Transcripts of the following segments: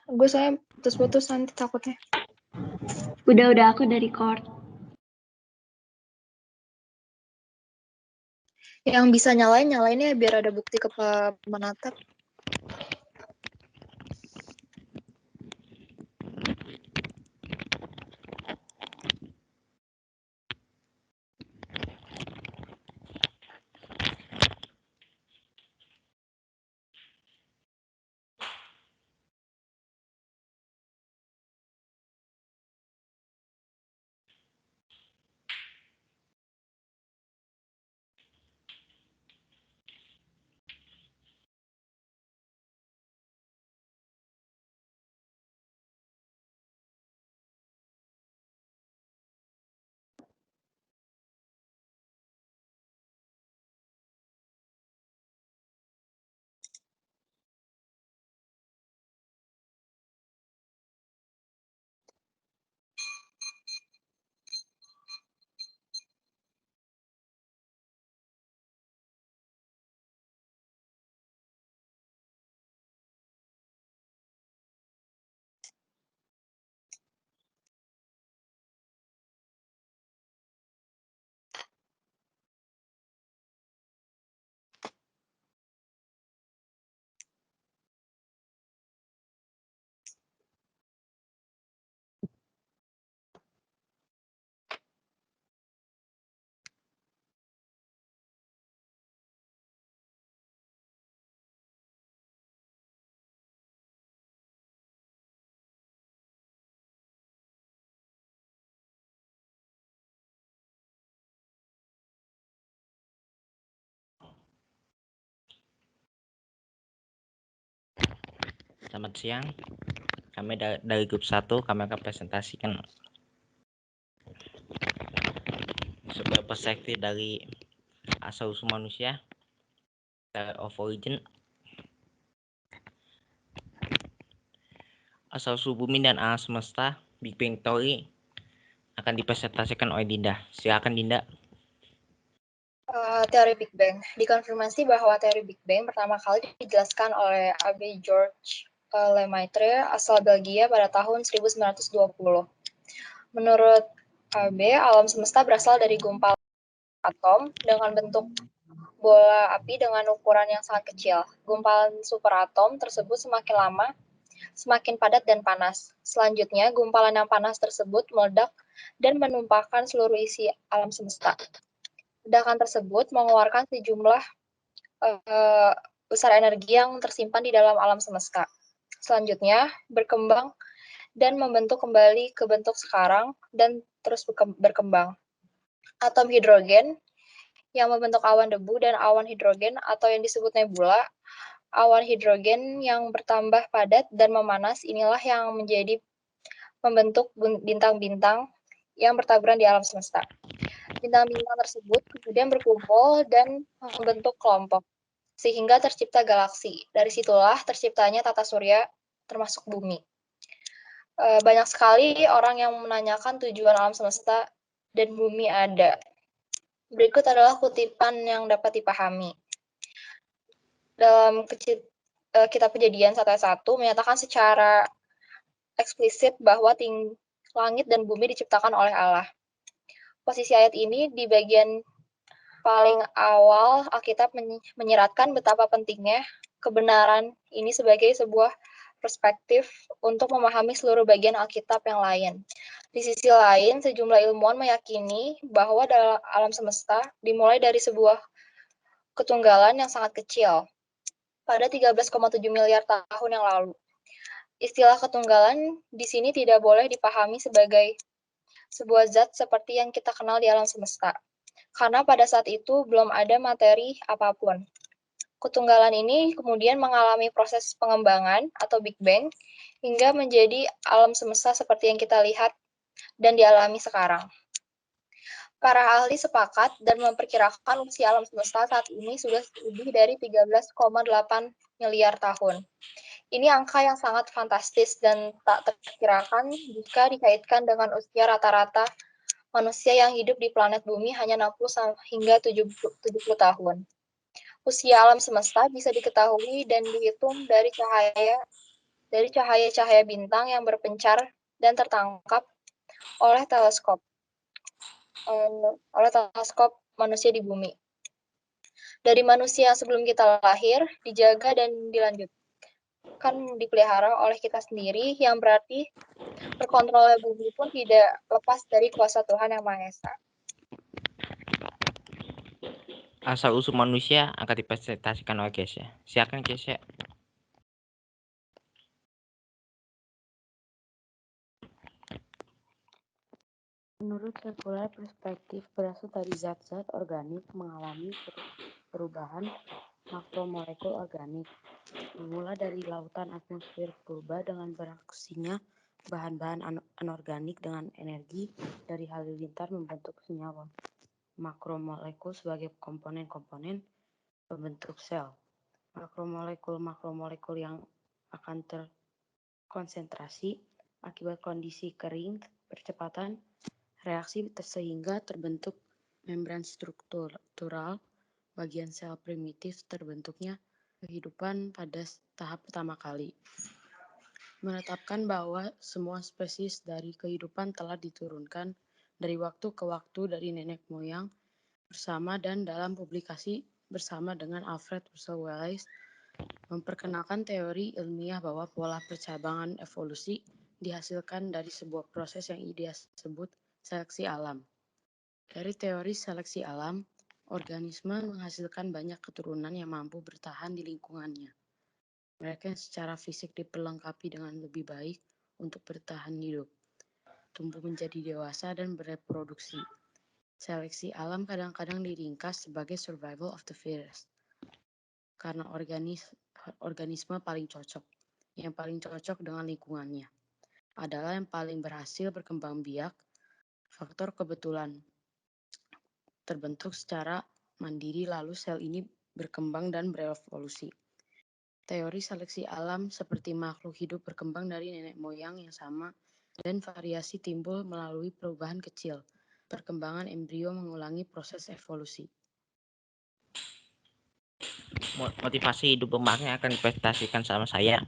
Gue soalnya putus-putus nanti takutnya. Udah aku dari record. Yang bisa nyalain ya biar ada bukti ke menatap. Selamat siang. Kami dari grup 1 kami akan presentasikan sebuah perspektif dari asal-usul manusia, theory of origin. Asal-usul bumi dan alam semesta, Big Bang Theory, akan dipresentasikan oleh Dinda. Silakan Dinda. Teori Big Bang. Dikonfirmasi bahwa teori Big Bang pertama kali dijelaskan oleh Abbé Georges Lemaitre asal Belgia pada tahun 1920. Menurut Abbé, alam semesta berasal dari gumpalan atom dengan bentuk bola api dengan ukuran yang sangat kecil. Gumpalan superatom tersebut semakin lama semakin padat dan panas. Selanjutnya, gumpalan yang panas tersebut meledak dan menumpahkan seluruh isi alam semesta. Ledakan tersebut mengeluarkan sejumlah besar energi yang tersimpan di dalam alam semesta. Selanjutnya, berkembang dan membentuk kembali ke bentuk sekarang dan terus berkembang. Atom hidrogen yang membentuk awan debu dan awan hidrogen atau yang disebut nebula. Awan hidrogen yang bertambah padat dan memanas inilah yang menjadi membentuk bintang-bintang yang bertaburan di alam semesta. Bintang-bintang tersebut kemudian berkumpul dan membentuk kelompok, sehingga tercipta galaksi. Dari situlah terciptanya tata surya, termasuk bumi. Banyak sekali orang yang menanyakan tujuan alam semesta dan bumi ada. Berikut adalah kutipan yang dapat dipahami. Dalam kitab Kejadian 1 ayat 1 menyatakan secara eksplisit bahwa langit dan bumi diciptakan oleh Allah. Posisi ayat ini di bagian paling awal Alkitab menyeratkan betapa pentingnya kebenaran ini sebagai sebuah perspektif untuk memahami seluruh bagian Alkitab yang lain. Di sisi lain, sejumlah ilmuwan meyakini bahwa dalam alam semesta dimulai dari sebuah ketunggalan yang sangat kecil pada 13,7 miliar tahun yang lalu. Istilah ketunggalan di sini tidak boleh dipahami sebagai sebuah zat seperti yang kita kenal di alam semesta, karena pada saat itu belum ada materi apapun. Ketunggalan ini kemudian mengalami proses pengembangan atau Big Bang hingga menjadi alam semesta seperti yang kita lihat dan dialami sekarang. Para ahli sepakat dan memperkirakan usia alam semesta saat ini sudah lebih dari 13,8 miliar tahun. Ini angka yang sangat fantastis dan tak terkirakan jika dikaitkan dengan usia rata-rata manusia yang hidup di planet bumi hanya 60 hingga 70 tahun. Usia alam semesta bisa diketahui dan dihitung dari cahaya dari cahaya-cahaya bintang yang berpencar dan tertangkap oleh teleskop manusia di bumi. Dari manusia sebelum kita lahir, dijaga dan dilanjutkan dipelihara oleh kita sendiri, yang berarti terkontrolnya bumi pun tidak lepas dari kuasa Tuhan Yang Maha Esa. Asal-usul manusia akan dipresentasikan oleh Kesha. Silakan Kesha. Menurut sekuler, perspektif berasal dari zat-zat organik mengalami perubahan makromolekul organik, bermula dari lautan atmosfer purba dengan beraksinya bahan-bahan anorganik dengan energi dari halilintar membentuk senyawa makromolekul sebagai komponen-komponen pembentuk sel. Makromolekul yang akan terkonsentrasi akibat kondisi kering percepatan reaksi sehingga terbentuk membran struktural bagian sel primitif terbentuknya kehidupan pada tahap pertama kali. Menetapkan bahwa semua spesies dari kehidupan telah diturunkan dari waktu ke waktu dari nenek moyang bersama dan dalam publikasi bersama dengan Alfred Russel Wallace memperkenalkan teori ilmiah bahwa pola percabangan evolusi dihasilkan dari sebuah proses yang dia sebut seleksi alam. Dari teori seleksi alam, organisme menghasilkan banyak keturunan yang mampu bertahan di lingkungannya. Mereka yang secara fisik diperlengkapi dengan lebih baik untuk bertahan hidup, tumbuh menjadi dewasa dan bereproduksi. Seleksi alam kadang-kadang diringkas sebagai survival of the fittest, karena organisme paling cocok, yang paling cocok dengan lingkungannya, adalah yang paling berhasil berkembang biak. Faktor kebetulan terbentuk secara mandiri lalu sel ini berkembang dan berevolusi. Teori seleksi alam seperti makhluk hidup berkembang dari nenek moyang yang sama dan variasi timbul melalui perubahan kecil. Perkembangan embrio mengulangi proses evolusi. Motivasi hidup bermakna akan dipresentasikan sama saya.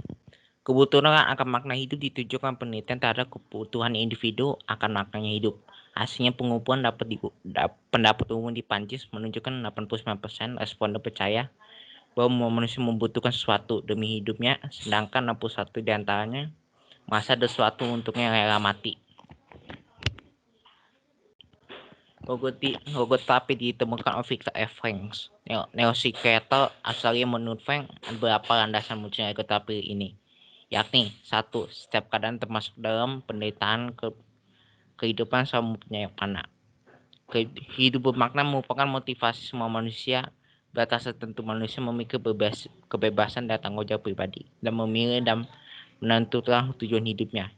Kebutuhan akan makna hidup ditujukan penelitian terhadap kebutuhan individu akan maknanya hidup. Hasilnya pengumpulan pendapat umum di Prancis menunjukkan 89% responden percaya bahwa manusia membutuhkan sesuatu demi hidupnya, sedangkan 61 diantaranya merasa ada sesuatu untuknya rela mati. Logoterapi ditemukan oleh Viktor F. Franks. Neuropsikiater Australia menurut Frank ada beberapa landasan munculnya logoterapi ini, yakni 1. Setiap keadaan termasuk dalam penderitaan kehidupan selalu mempunyai makna. Hidup bermakna merupakan motivasi semua manusia. Batas tertentu manusia memiliki kebebasan dan tanggung jawab pribadi dan memilih dan menentukan tujuan hidupnya.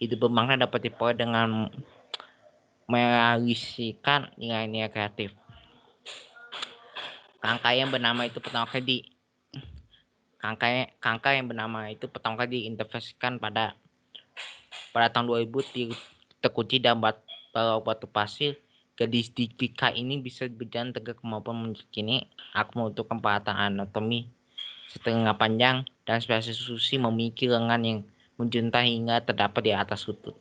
Hidup bermakna dapat diperoleh dengan merealisasikan nilai-nilai kreatif. Angka yang bernama itu pertama kali diintervensikan pada tahun 2000 terkunci dalam batu pasir. Gadis di Pika ini bisa berjalan tegak kemampuan meyakini aku membutuhkan peralatan anatomi setengah panjang dan spesies susi memiliki lengan yang menjuntai hingga terdapat di atas lutut.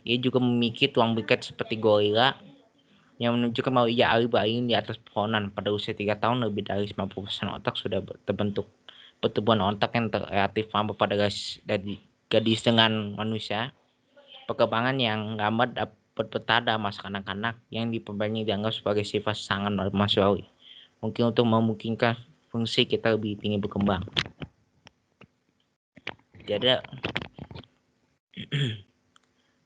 Ia juga memiliki tulang bingkai seperti gorila yang menunjukkan bahwa ia ahli berayun di atas pohonan. Pada usia 3 tahun, lebih dari 90% otak sudah terbentuk. Pertumbuhan otak yang relatif sama pada gadis dengan manusia. Perkembangan yang lambat dapat bertahan dalam masa kanak-kanak yang diperbanyak dianggap sebagai sifat sangat manusiawi. Mungkin untuk memungkinkan fungsi kita lebih tinggi berkembang.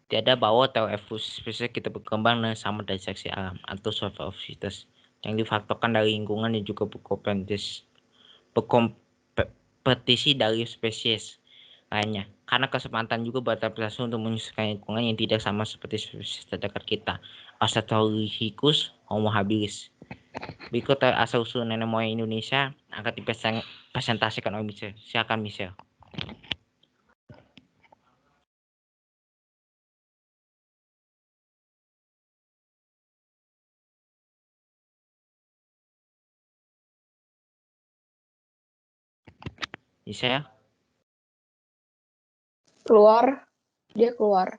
Tiada bahwa teori evolusi spesies kita berkembang dengan sama dari seleksi alam atau survival of the fittest yang difaktorkan dari lingkungan dan juga berkompetisi dari spesies lainnya. Karena kesempatan juga beradaptasi untuk menyesuaikan lingkungan yang tidak sama seperti spesies terdekat kita, Australopithecus, Homo habilis. Berikut asal-usul nenek moyang Indonesia akan dipresentasikan oleh Michelle. Silakan Michelle. Michelle. Dia keluar.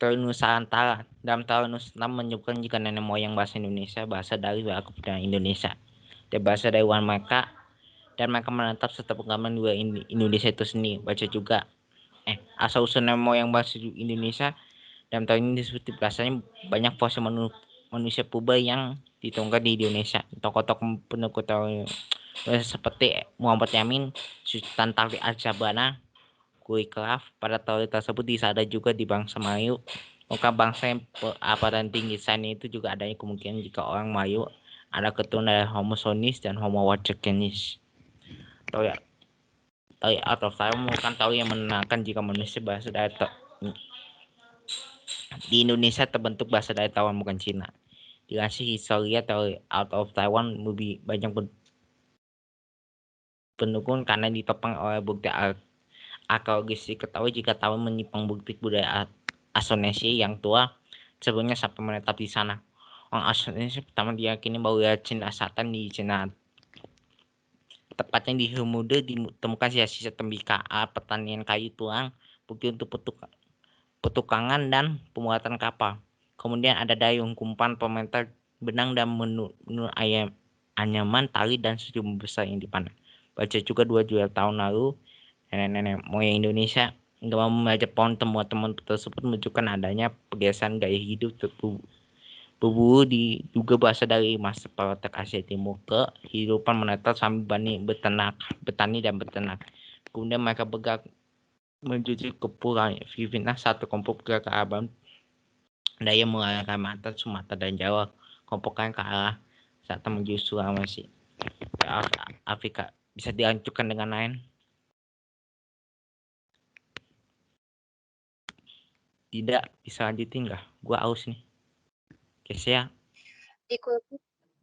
Teori Nusantara. Dalam teori Nusantara menyebutkan jika nenek moyang bahasa Indonesia berasal dari kebudayaan Indonesia. Dia berasal dari Wan mereka dan mereka menetap serta pengalaman dua Indonesia itu sendiri. Baca juga asal usul nenek moyang bahasa Indonesia dalam teori ini disebut bahasanya banyak fosil manusia purba yang ditemukan di Indonesia. Tokoh-tokoh penekuk teori seperti Muhammad Yamin, Sultan Tarik Al-Jabana, Kuikraf. Pada teori tersebut disadari juga di bangsa Melayu. Maka bangsa yang dan tinggi sana itu juga adanya kemungkinan jika orang Melayu ada keturunan dari Homo sapiens dan Homo erectus. Teori out of time merupakan teori yang menerangkan jika manusia berasal dari di Indonesia terbentuk berasal dari Taiwan bukan Cina. Dilansir Historia, teori out of Taiwan lebih banyak pendukung karena ditopang oleh bukti arkeologis. Diketahui jika Taiwan menyimpan bukti budaya Austronesia yang tua sebelumnya sampai menetap di sana. Orang Austronesia pertama diyakini bahwa Cina Selatan di Cina, tepatnya di Bermuda, ditemukan sisa-sisa tembikar, pertanian kayu tulang, bukti untuk petukangan dan pembuatan kapal. Kemudian ada dayung, kumpan, pemerintah, benang dan menu anyaman, tali dan sejumlah besar yang dipandang. Baca juga 2 juta tahun lalu nenek moyang Indonesia dalam membaca pohon temuan-temuan tersebut menunjukkan adanya pergeseran gaya hidup berburu diduga berasal dari masa Pertek Asia Timur ke kehidupan menetap sambil bertani dan beternak. Kemudian mereka bergerak menuju ke Pulau Filipina, satu kelompok bergerak ke arah daya mulai Kalimantan, Sumatera dan Jawa, kelompok lain ke arah selatan menuju Sulawesi. Afrika bisa dilanjutkan dengan lain. Tidak bisa lanjutin nggak? Gua aus nih. Kesia.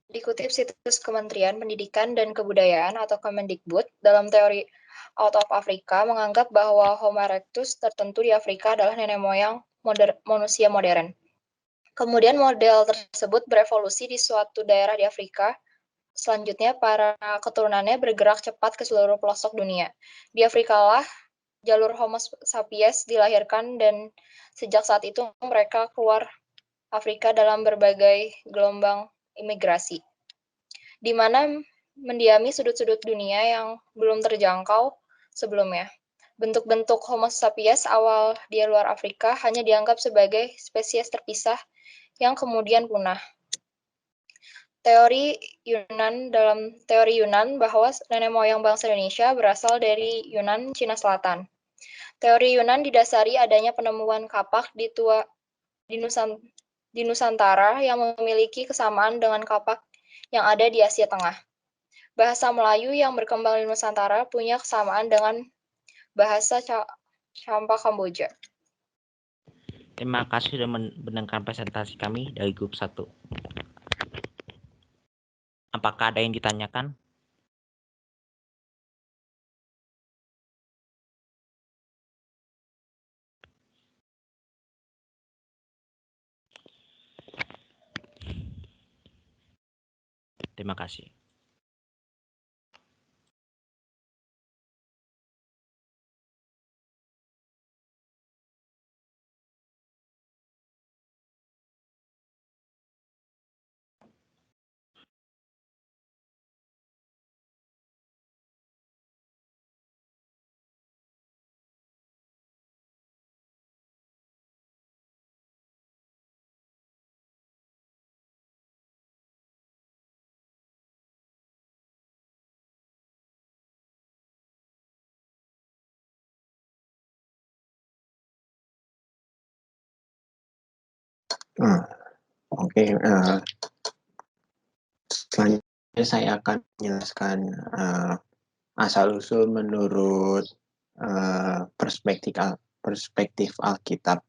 Dikutip situs Kementerian Pendidikan dan Kebudayaan atau Kemendikbud, dalam teori Out of Africa menganggap bahwa Homo erectus tertentu di Afrika adalah nenek moyang manusia modern. Kemudian model tersebut berevolusi di suatu daerah di Afrika. Selanjutnya, para keturunannya bergerak cepat ke seluruh pelosok dunia. Di Afrika lah jalur Homo sapiens dilahirkan dan sejak saat itu mereka keluar Afrika dalam berbagai gelombang imigrasi, di mana mendiami sudut-sudut dunia yang belum terjangkau sebelumnya. Bentuk-bentuk Homo sapiens awal di luar Afrika hanya dianggap sebagai spesies terpisah yang kemudian punah. Dalam teori Yunan bahwa nenek moyang bangsa Indonesia berasal dari Yunan, Cina Selatan. Teori Yunan didasari adanya penemuan kapak di Nusantara yang memiliki kesamaan dengan kapak yang ada di Asia Tengah. Bahasa Melayu yang berkembang di Nusantara punya kesamaan dengan bahasa Champa Kamboja. Terima kasih sudah mendengarkan presentasi kami dari grup 1. Apakah ada yang ditanyakan? Terima kasih. Oke, selanjutnya saya akan menjelaskan asal-usul menurut perspektif Alkitab.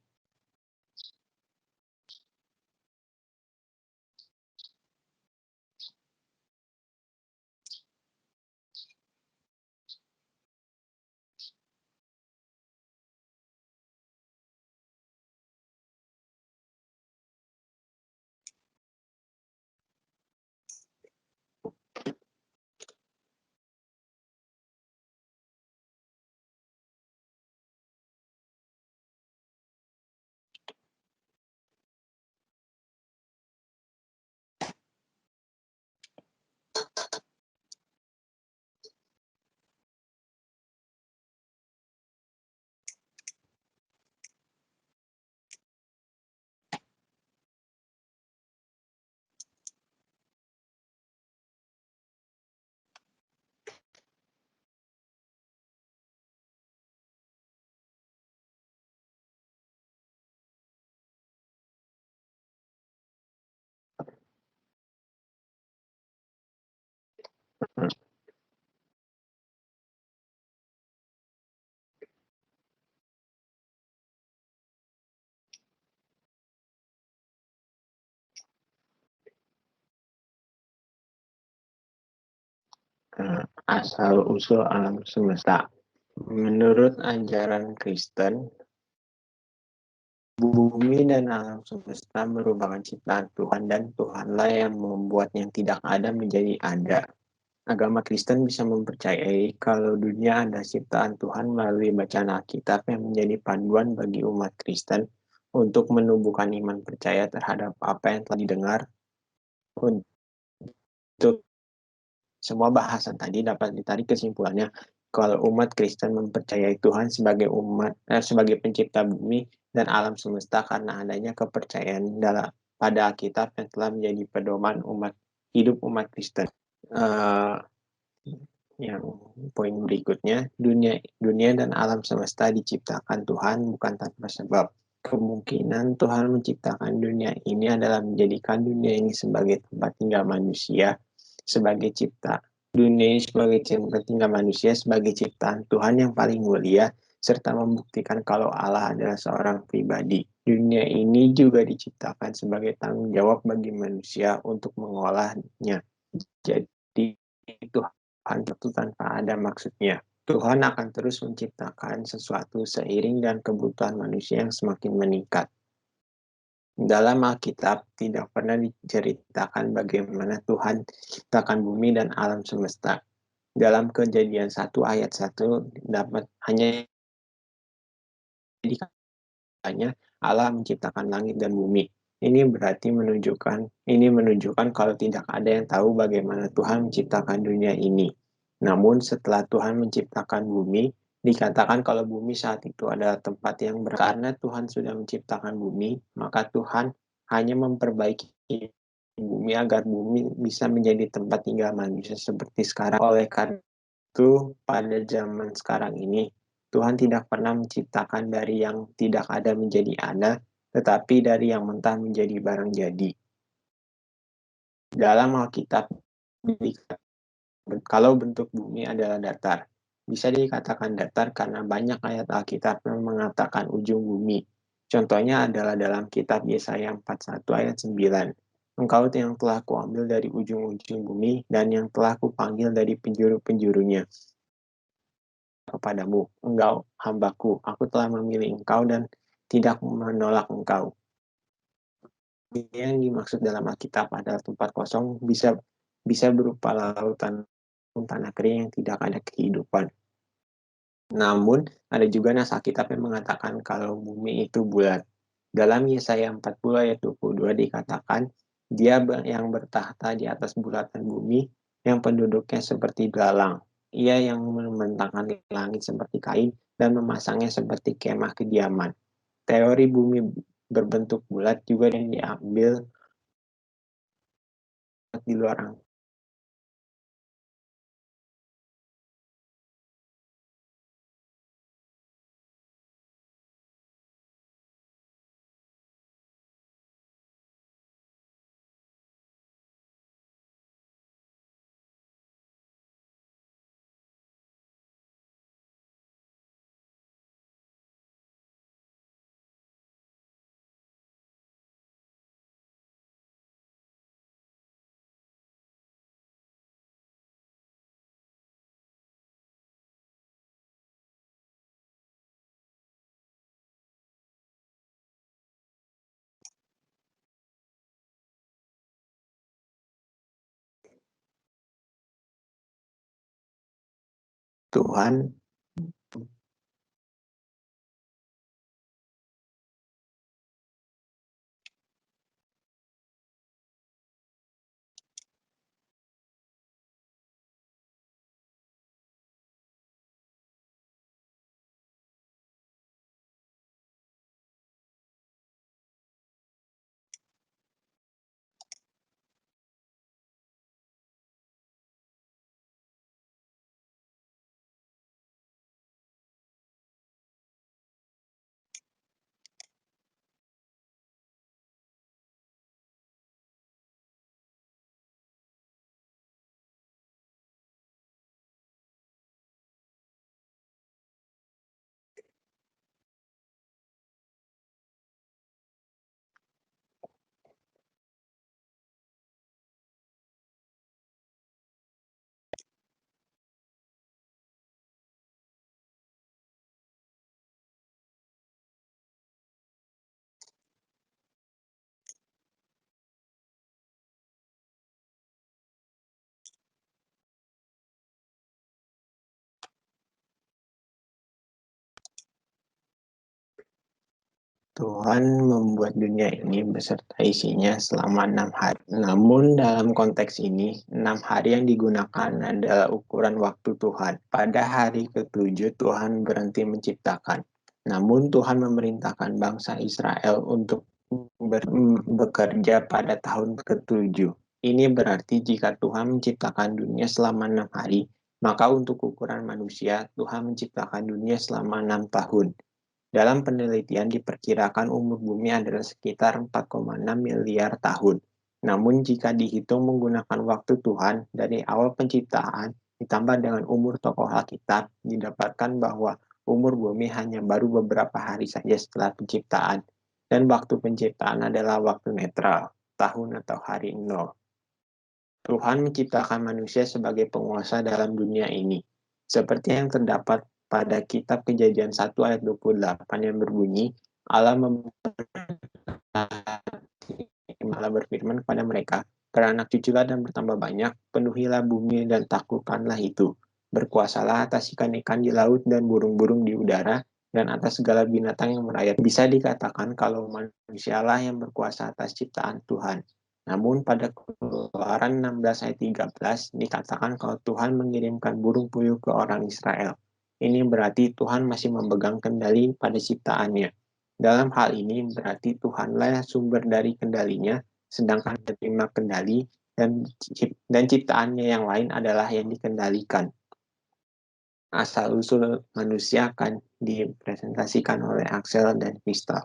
Asal-usul alam semesta. Menurut ajaran Kristen, bumi dan alam semesta merupakan ciptaan Tuhan dan Tuhanlah yang membuat yang tidak ada menjadi ada. Agama Kristen bisa mempercayai kalau dunia adalah ciptaan Tuhan melalui bacaan Alkitab yang menjadi panduan bagi umat Kristen untuk menumbuhkan iman percaya terhadap apa yang telah didengar. Untuk semua bahasan tadi dapat ditarik kesimpulannya kalau umat Kristen mempercayai Tuhan sebagai pencipta bumi dan alam semesta karena adanya kepercayaan pada Alkitab yang telah menjadi pedoman hidup umat Kristen. Yang poin berikutnya, dunia dan alam semesta diciptakan Tuhan bukan tanpa sebab. Kemungkinan Tuhan menciptakan dunia ini adalah menjadikan dunia ini sebagai tempat tinggal manusia, sebagai dunia ini sebagai tempat tinggal manusia, sebagai ciptaan Tuhan yang paling mulia, serta membuktikan kalau Allah adalah seorang pribadi. Dunia ini juga diciptakan sebagai tanggung jawab bagi manusia untuk mengolahnya. Jadi Tuhan itu tanpa ada maksudnya. Tuhan akan terus menciptakan sesuatu seiring dan kebutuhan manusia yang semakin meningkat. Dalam Alkitab tidak pernah diceritakan bagaimana Tuhan menciptakan bumi dan alam semesta. Dalam Kejadian 1 ayat 1 dapat hanya dikatakannya Allah menciptakan langit dan bumi. Ini menunjukkan kalau tidak ada yang tahu bagaimana Tuhan menciptakan dunia ini. Namun setelah Tuhan menciptakan bumi, dikatakan kalau bumi saat itu adalah tempat yang karena Tuhan sudah menciptakan bumi, maka Tuhan hanya memperbaiki bumi agar bumi bisa menjadi tempat tinggal manusia seperti sekarang. Oleh karena itu, pada zaman sekarang ini, Tuhan tidak pernah menciptakan dari yang tidak ada menjadi ada, tetapi dari yang mentah menjadi barang jadi. Dalam Alkitab, kalau bentuk bumi adalah datar, bisa dikatakan datar karena banyak ayat Alkitab yang mengatakan ujung bumi. Contohnya adalah dalam kitab Yesaya 41 ayat 9. Engkau yang telah kuambil dari ujung-ujung bumi dan yang telah kupanggil dari penjuru-penjurunya kepadamu, engkau hambaku, aku telah memilih engkau dan tidak menolak engkau. Yang dimaksud dalam Alkitab adalah tempat kosong, bisa berupa lautan, tanah kering yang tidak ada kehidupan. Namun, ada juga nas Alkitab yang mengatakan kalau bumi itu bulat. Dalam Yesaya 40 ayat 22 dikatakan, dia yang bertahta di atas bulatan bumi, yang penduduknya seperti belalang. Ia yang membentangkan langit seperti kain dan memasangnya seperti kemah kediaman. Teori bumi berbentuk bulat juga yang diambil di luar angkasa. Tuhan Tuhan membuat dunia ini beserta isinya selama 6 hari. Namun dalam konteks ini, 6 hari yang digunakan adalah ukuran waktu Tuhan. Pada hari ke-7 Tuhan berhenti menciptakan. Namun Tuhan memerintahkan bangsa Israel untuk bekerja pada tahun ke-7. Ini berarti jika Tuhan menciptakan dunia selama 6 hari, maka untuk ukuran manusia, Tuhan menciptakan dunia selama 6 tahun. Dalam penelitian diperkirakan umur bumi adalah sekitar 4,6 miliar tahun. Namun jika dihitung menggunakan waktu Tuhan dari awal penciptaan ditambah dengan umur tokoh Alkitab, didapatkan bahwa umur bumi hanya baru beberapa hari saja setelah penciptaan, dan waktu penciptaan adalah waktu netral, tahun atau hari nol. Tuhan menciptakan manusia sebagai penguasa dalam dunia ini, seperti yang terdapat pada kitab Kejadian 1 ayat 28 yang berbunyi, Allah berfirman kepada mereka, beranak cuculah dan bertambah banyak, penuhilah bumi dan taklukkanlah itu. Berkuasalah atas ikan-ikan di laut dan burung-burung di udara, dan atas segala binatang yang merayap. Bisa dikatakan kalau manusialah yang berkuasa atas ciptaan Tuhan. Namun pada Keluaran 16 ayat 13 dikatakan kalau Tuhan mengirimkan burung puyuh ke orang Israel. Ini berarti Tuhan masih memegang kendali pada ciptaannya. Dalam hal ini berarti Tuhanlah sumber dari kendalinya, sedangkan menerima kendali dan ciptaannya yang lain adalah yang dikendalikan. Asal-usul manusia akan dipresentasikan oleh Axel dan Crystal.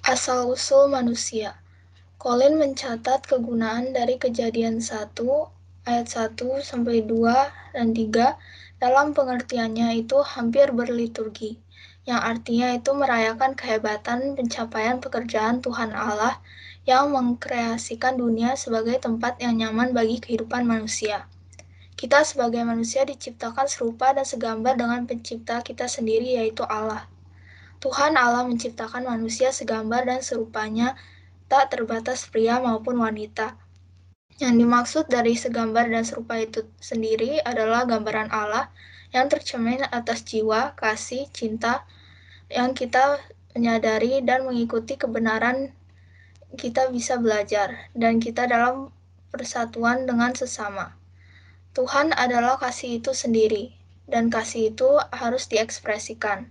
Asal-usul manusia. Colin mencatat kegunaan dari Kejadian 1 ayat 1 sampai 2 dan 3 dalam pengertiannya itu hampir berliturgi, yang artinya itu merayakan kehebatan pencapaian pekerjaan Tuhan Allah yang mengkreasikan dunia sebagai tempat yang nyaman bagi kehidupan manusia. Kita sebagai manusia diciptakan serupa dan segambar dengan pencipta kita sendiri, yaitu Allah. Tuhan Allah menciptakan manusia segambar dan serupanya, tak terbatas pria maupun wanita. Yang dimaksud dari segambar dan serupa itu sendiri adalah gambaran Allah yang tercermin atas jiwa, kasih, cinta yang kita menyadari dan mengikuti kebenaran kita bisa belajar, dan kita dalam persatuan dengan sesama. Tuhan adalah kasih itu sendiri, dan kasih itu harus diekspresikan.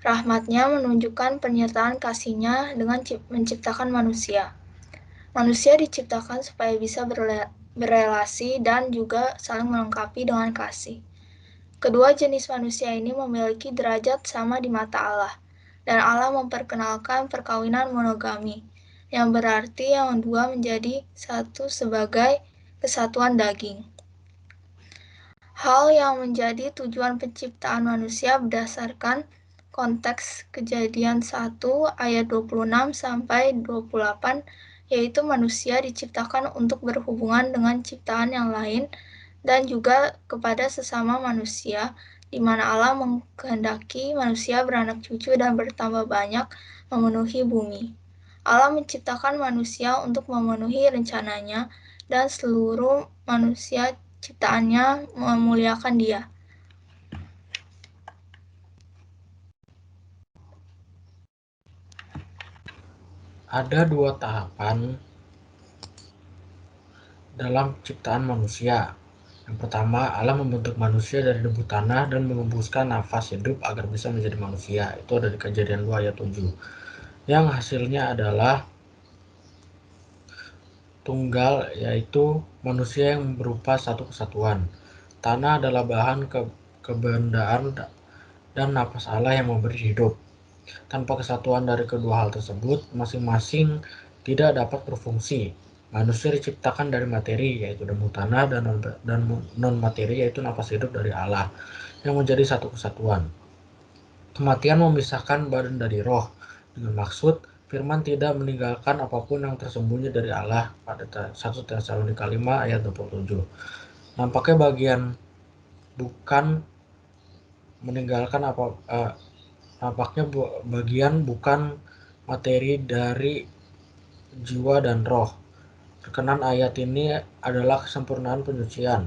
Rahmat-Nya menunjukkan penyertaan kasih-Nya dengan menciptakan manusia. Manusia diciptakan supaya bisa berelasi dan juga saling melengkapi dengan kasih. Kedua jenis manusia ini memiliki derajat sama di mata Allah, dan Allah memperkenalkan perkawinan monogami, yang berarti yang dua menjadi satu sebagai kesatuan daging. Hal yang menjadi tujuan penciptaan manusia berdasarkan konteks Kejadian 1 ayat 26 sampai 28, yaitu manusia diciptakan untuk berhubungan dengan ciptaan yang lain dan juga kepada sesama manusia, di mana Allah mengkehendaki manusia beranak cucu dan bertambah banyak memenuhi bumi. Allah menciptakan manusia untuk memenuhi rencananya, dan seluruh manusia ciptaannya memuliakan Dia. Ada dua tahapan dalam ciptaan manusia. Yang pertama, Allah membentuk manusia dari debu tanah dan mengembuskan nafas hidup agar bisa menjadi manusia. Itu ada di Kejadian 2 ayat 7. Yang hasilnya adalah tunggal, yaitu manusia yang berupa satu kesatuan. Tanah adalah bahan kebendaan dan nafas Allah yang memberi hidup. Tanpa kesatuan dari kedua hal tersebut, masing-masing tidak dapat berfungsi. Manusia diciptakan dari materi, yaitu debu tanah, dan non-materi, yaitu nafas hidup dari Allah, yang menjadi satu kesatuan. Kematian memisahkan badan dari roh, dengan maksud Firman tidak meninggalkan apapun yang tersembunyi dari Allah pada 1 Tesalonika 5 ayat 27. Nampaknya bagian bukan materi dari jiwa dan roh. Berkenan ayat ini adalah kesempurnaan penyucian.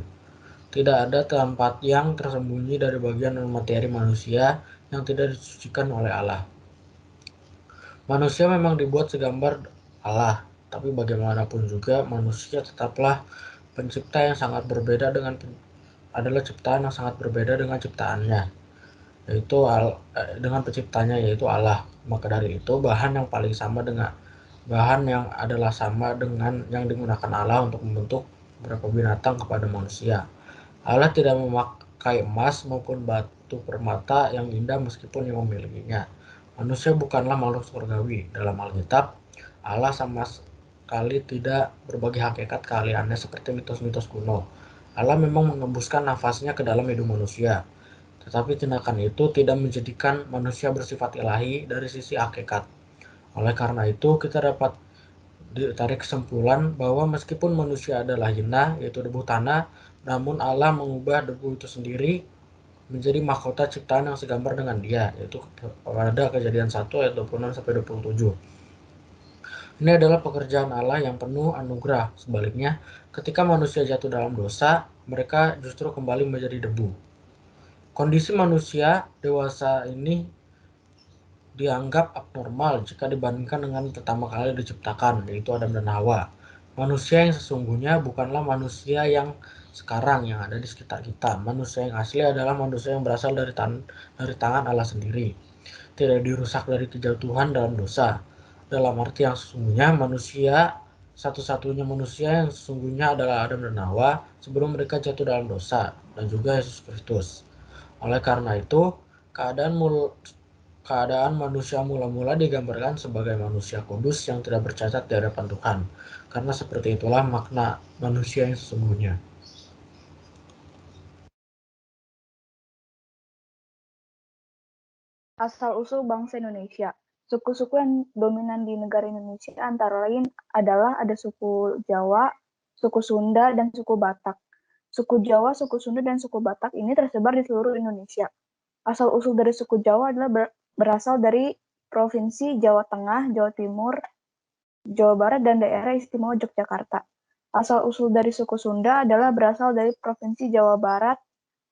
Tidak ada tempat yang tersembunyi dari bagian materi manusia yang tidak disucikan oleh Allah. Manusia memang dibuat segambar Allah, tapi bagaimanapun juga manusia tetaplah pencipta yang sangat berbeda adalah ciptaan yang sangat berbeda dengan ciptaannya, dengan penciptanya yaitu Allah. Maka dari itu bahan yang adalah sama dengan yang digunakan Allah untuk membentuk beberapa binatang kepada manusia. Allah tidak memakai emas maupun batu permata yang indah meskipun yang memilikinya. Manusia bukanlah makhluk surgawi. Dalam Alkitab, Allah sama sekali tidak berbagi hakikat keahliannya seperti mitos-mitos kuno. Allah memang mengembuskan nafasnya ke dalam hidup manusia. Tetapi tindakan itu tidak menjadikan manusia bersifat ilahi dari sisi hakikat. Oleh karena itu, kita dapat ditarik kesimpulan bahwa meskipun manusia adalah hina, yaitu debu tanah, namun Allah mengubah debu itu sendiri menjadi mahkota ciptaan yang segambar dengan dia, yaitu pada Kejadian 1 ayat 26-27. Ini adalah pekerjaan Allah yang penuh anugerah. Sebaliknya, ketika manusia jatuh dalam dosa, mereka justru kembali menjadi debu. Kondisi manusia dewasa ini dianggap abnormal jika dibandingkan dengan pertama kali diciptakan, yaitu Adam dan Hawa. Manusia yang sesungguhnya bukanlah manusia yang sekarang yang ada di sekitar kita. Manusia yang asli adalah manusia yang berasal dari tangan Allah sendiri. Tidak dirusak dari kejatuhan dalam dosa. Dalam arti yang sesungguhnya, satu-satunya manusia yang sesungguhnya adalah Adam dan Hawa sebelum mereka jatuh dalam dosa, dan juga Yesus Kristus. Oleh karena itu, keadaan manusia mula-mula digambarkan sebagai manusia kudus yang tidak bercacat di hadapan Tuhan. Karena seperti itulah makna manusia yang sesungguhnya. Asal-usul bangsa Indonesia. Suku-suku yang dominan di negara Indonesia antara lain adalah ada suku Jawa, suku Sunda, dan suku Batak. Suku Jawa, suku Sunda, dan suku Batak ini tersebar di seluruh Indonesia. Asal-usul dari suku Jawa adalah berasal dari Provinsi Jawa Tengah, Jawa Timur, Jawa Barat, dan daerah istimewa Yogyakarta. Asal-usul dari suku Sunda adalah berasal dari Provinsi Jawa Barat,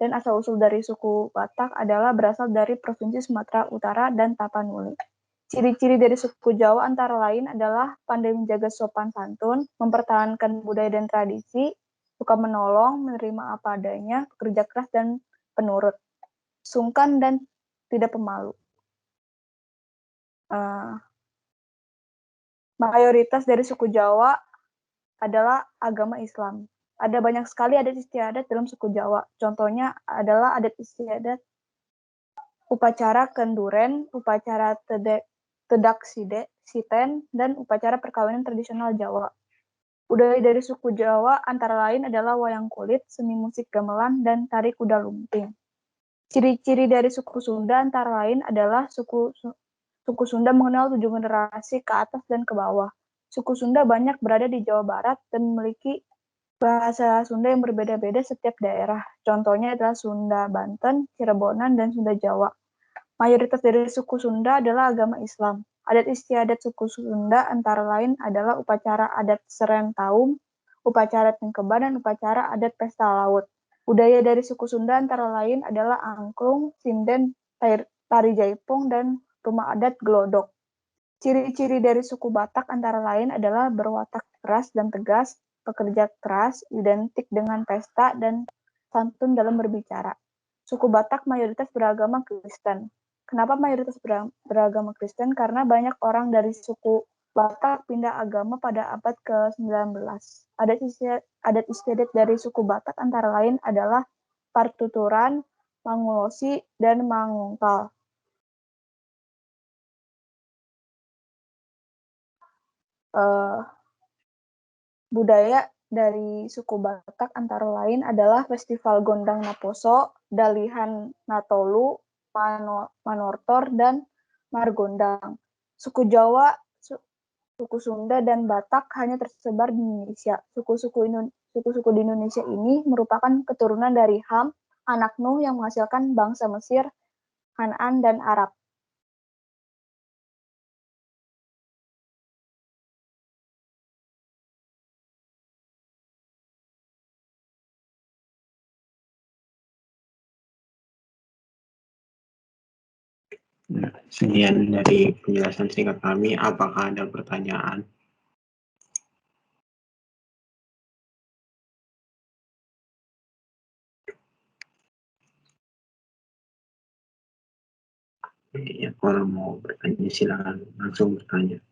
dan asal-usul dari suku Batak adalah berasal dari Provinsi Sumatera Utara dan Tapanuli. Ciri-ciri dari suku Jawa antara lain adalah pandai menjaga sopan santun, mempertahankan budaya dan tradisi, suka menolong, menerima apa adanya, bekerja keras dan penurut, sungkan dan tidak pemalu. Mayoritas dari suku Jawa adalah agama Islam. Ada banyak sekali adat istiadat dalam suku Jawa. Contohnya adalah adat istiadat upacara kenduren, upacara tedak siten, dan upacara perkawinan tradisional Jawa. Budaya dari suku Jawa antara lain adalah wayang kulit, seni musik gamelan, dan tari kuda lumping. Ciri-ciri dari suku Sunda antara lain adalah suku Sunda mengenal 7 generasi ke atas dan ke bawah. Suku Sunda banyak berada di Jawa Barat dan memiliki bahasa Sunda yang berbeda-beda setiap daerah. Contohnya adalah Sunda Banten, Cirebonan, dan Sunda Jawa. Mayoritas dari suku Sunda adalah agama Islam. Adat istiadat suku Sunda antara lain adalah upacara adat Serentaum, upacara Tingkeban, dan upacara adat Pesta Laut. Budaya dari suku Sunda antara lain adalah angklung, sinden, tari jaipong, dan rumah adat gelodok. Ciri-ciri dari suku Batak antara lain adalah berwatak keras dan tegas, pekerja keras, identik dengan pesta, dan santun dalam berbicara. Suku Batak mayoritas beragama Kristen. Kenapa mayoritas beragama Kristen? Karena banyak orang dari suku Batak pindah agama pada abad ke-19. Adat istiadat dari suku Batak antara lain adalah partuturan, mangulosi, dan mangungkal. Budaya dari suku Batak antara lain adalah Festival Gondang Naposo, Dalihan Natolu, Manortor, dan Margondang. Suku Jawa suku Sunda dan Batak hanya tersebar di Indonesia. Suku-suku di Indonesia ini merupakan keturunan dari Ham, anak Nuh yang menghasilkan bangsa Mesir, Kanaan, dan Arab. Nah, sekian dari penjelasan singkat kami. Apakah ada pertanyaan? Ya, kalau mau bertanya silakan langsung bertanya.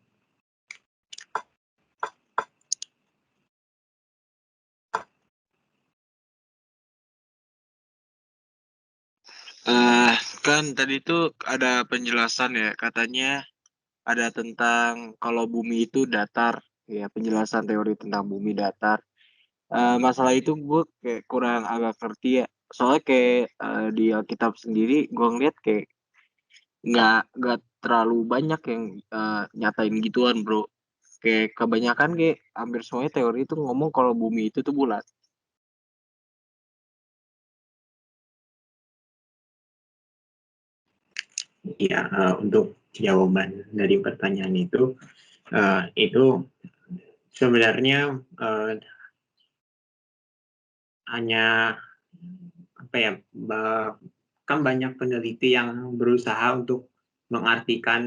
Kan tadi itu ada penjelasan ya, katanya ada tentang kalau bumi itu datar, ya penjelasan teori tentang bumi datar. Masalah itu gue kayak kurang agak ngerti ya, soalnya kayak di Alkitab sendiri gue ngeliat kayak nggak terlalu banyak yang nyatain gituan bro. Kayak kebanyakan kayak hampir semuanya teori itu ngomong kalau bumi itu tuh bulat. Ya, untuk jawaban dari pertanyaan itu sebenarnya hanya apa ya, kan banyak peneliti yang berusaha untuk mengartikan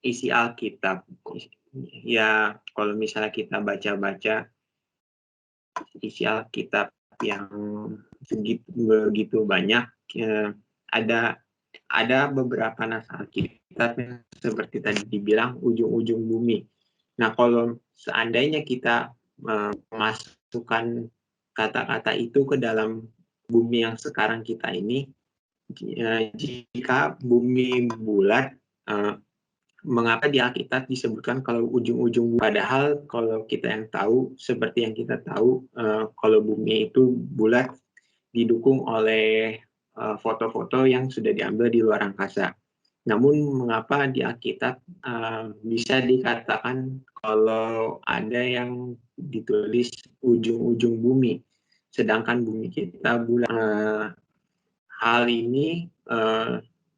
isi Alkitab. Ya, kalau misalnya kita baca-baca isi Alkitab yang begitu banyak, ada beberapa nas Alkitab yang seperti tadi dibilang ujung-ujung bumi. Nah, kalau seandainya kita memasukkan kata-kata itu ke dalam bumi yang sekarang kita ini, jika bumi bulat, mengapa di Alkitab disebutkan kalau ujung-ujung, padahal kalau kita yang tahu, seperti yang kita tahu, kalau bumi itu bulat didukung oleh foto-foto yang sudah diambil di luar angkasa. Namun mengapa di Alkitab bisa dikatakan kalau ada yang ditulis ujung-ujung bumi, sedangkan bumi kita bulat? Hal ini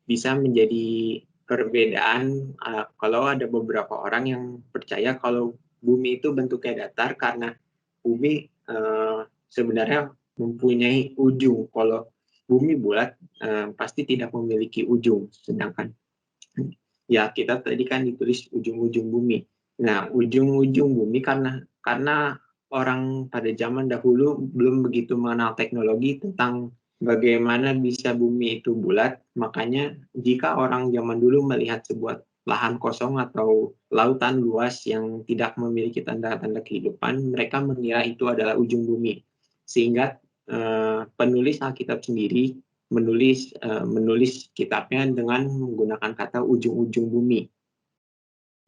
bisa menjadi perbedaan kalau ada beberapa orang yang percaya kalau bumi itu bentuknya datar karena bumi sebenarnya mempunyai ujung. Kalau bumi bulat pasti tidak memiliki ujung, sedangkan ya kita tadi kan ditulis ujung-ujung bumi. Nah, ujung-ujung bumi karena orang pada zaman dahulu belum begitu mengenal teknologi tentang bagaimana bisa bumi itu bulat, makanya jika orang zaman dulu melihat sebuah lahan kosong atau lautan luas yang tidak memiliki tanda-tanda kehidupan, mereka mengira itu adalah ujung bumi. Sehingga penulis Alkitab sendiri menulis kitabnya dengan menggunakan kata ujung-ujung bumi.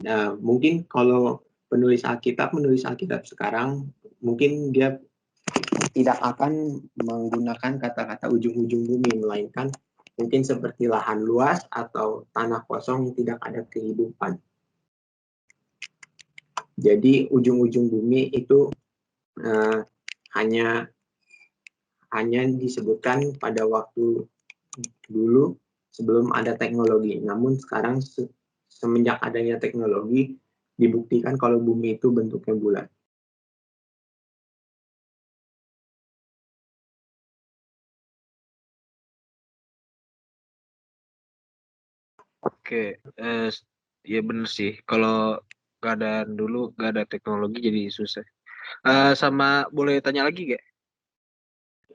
Nah, mungkin kalau menulis Alkitab sekarang, mungkin dia tidak akan menggunakan kata-kata ujung-ujung bumi, melainkan mungkin seperti lahan luas atau tanah kosong yang tidak ada kehidupan. Jadi ujung-ujung bumi itu hanya disebutkan pada waktu dulu sebelum ada teknologi. Namun sekarang semenjak adanya teknologi dibuktikan kalau bumi itu bentuknya bulat. Oke, ya bener sih. Kalau keadaan dulu gak ada teknologi jadi susah. Sama boleh tanya lagi gak?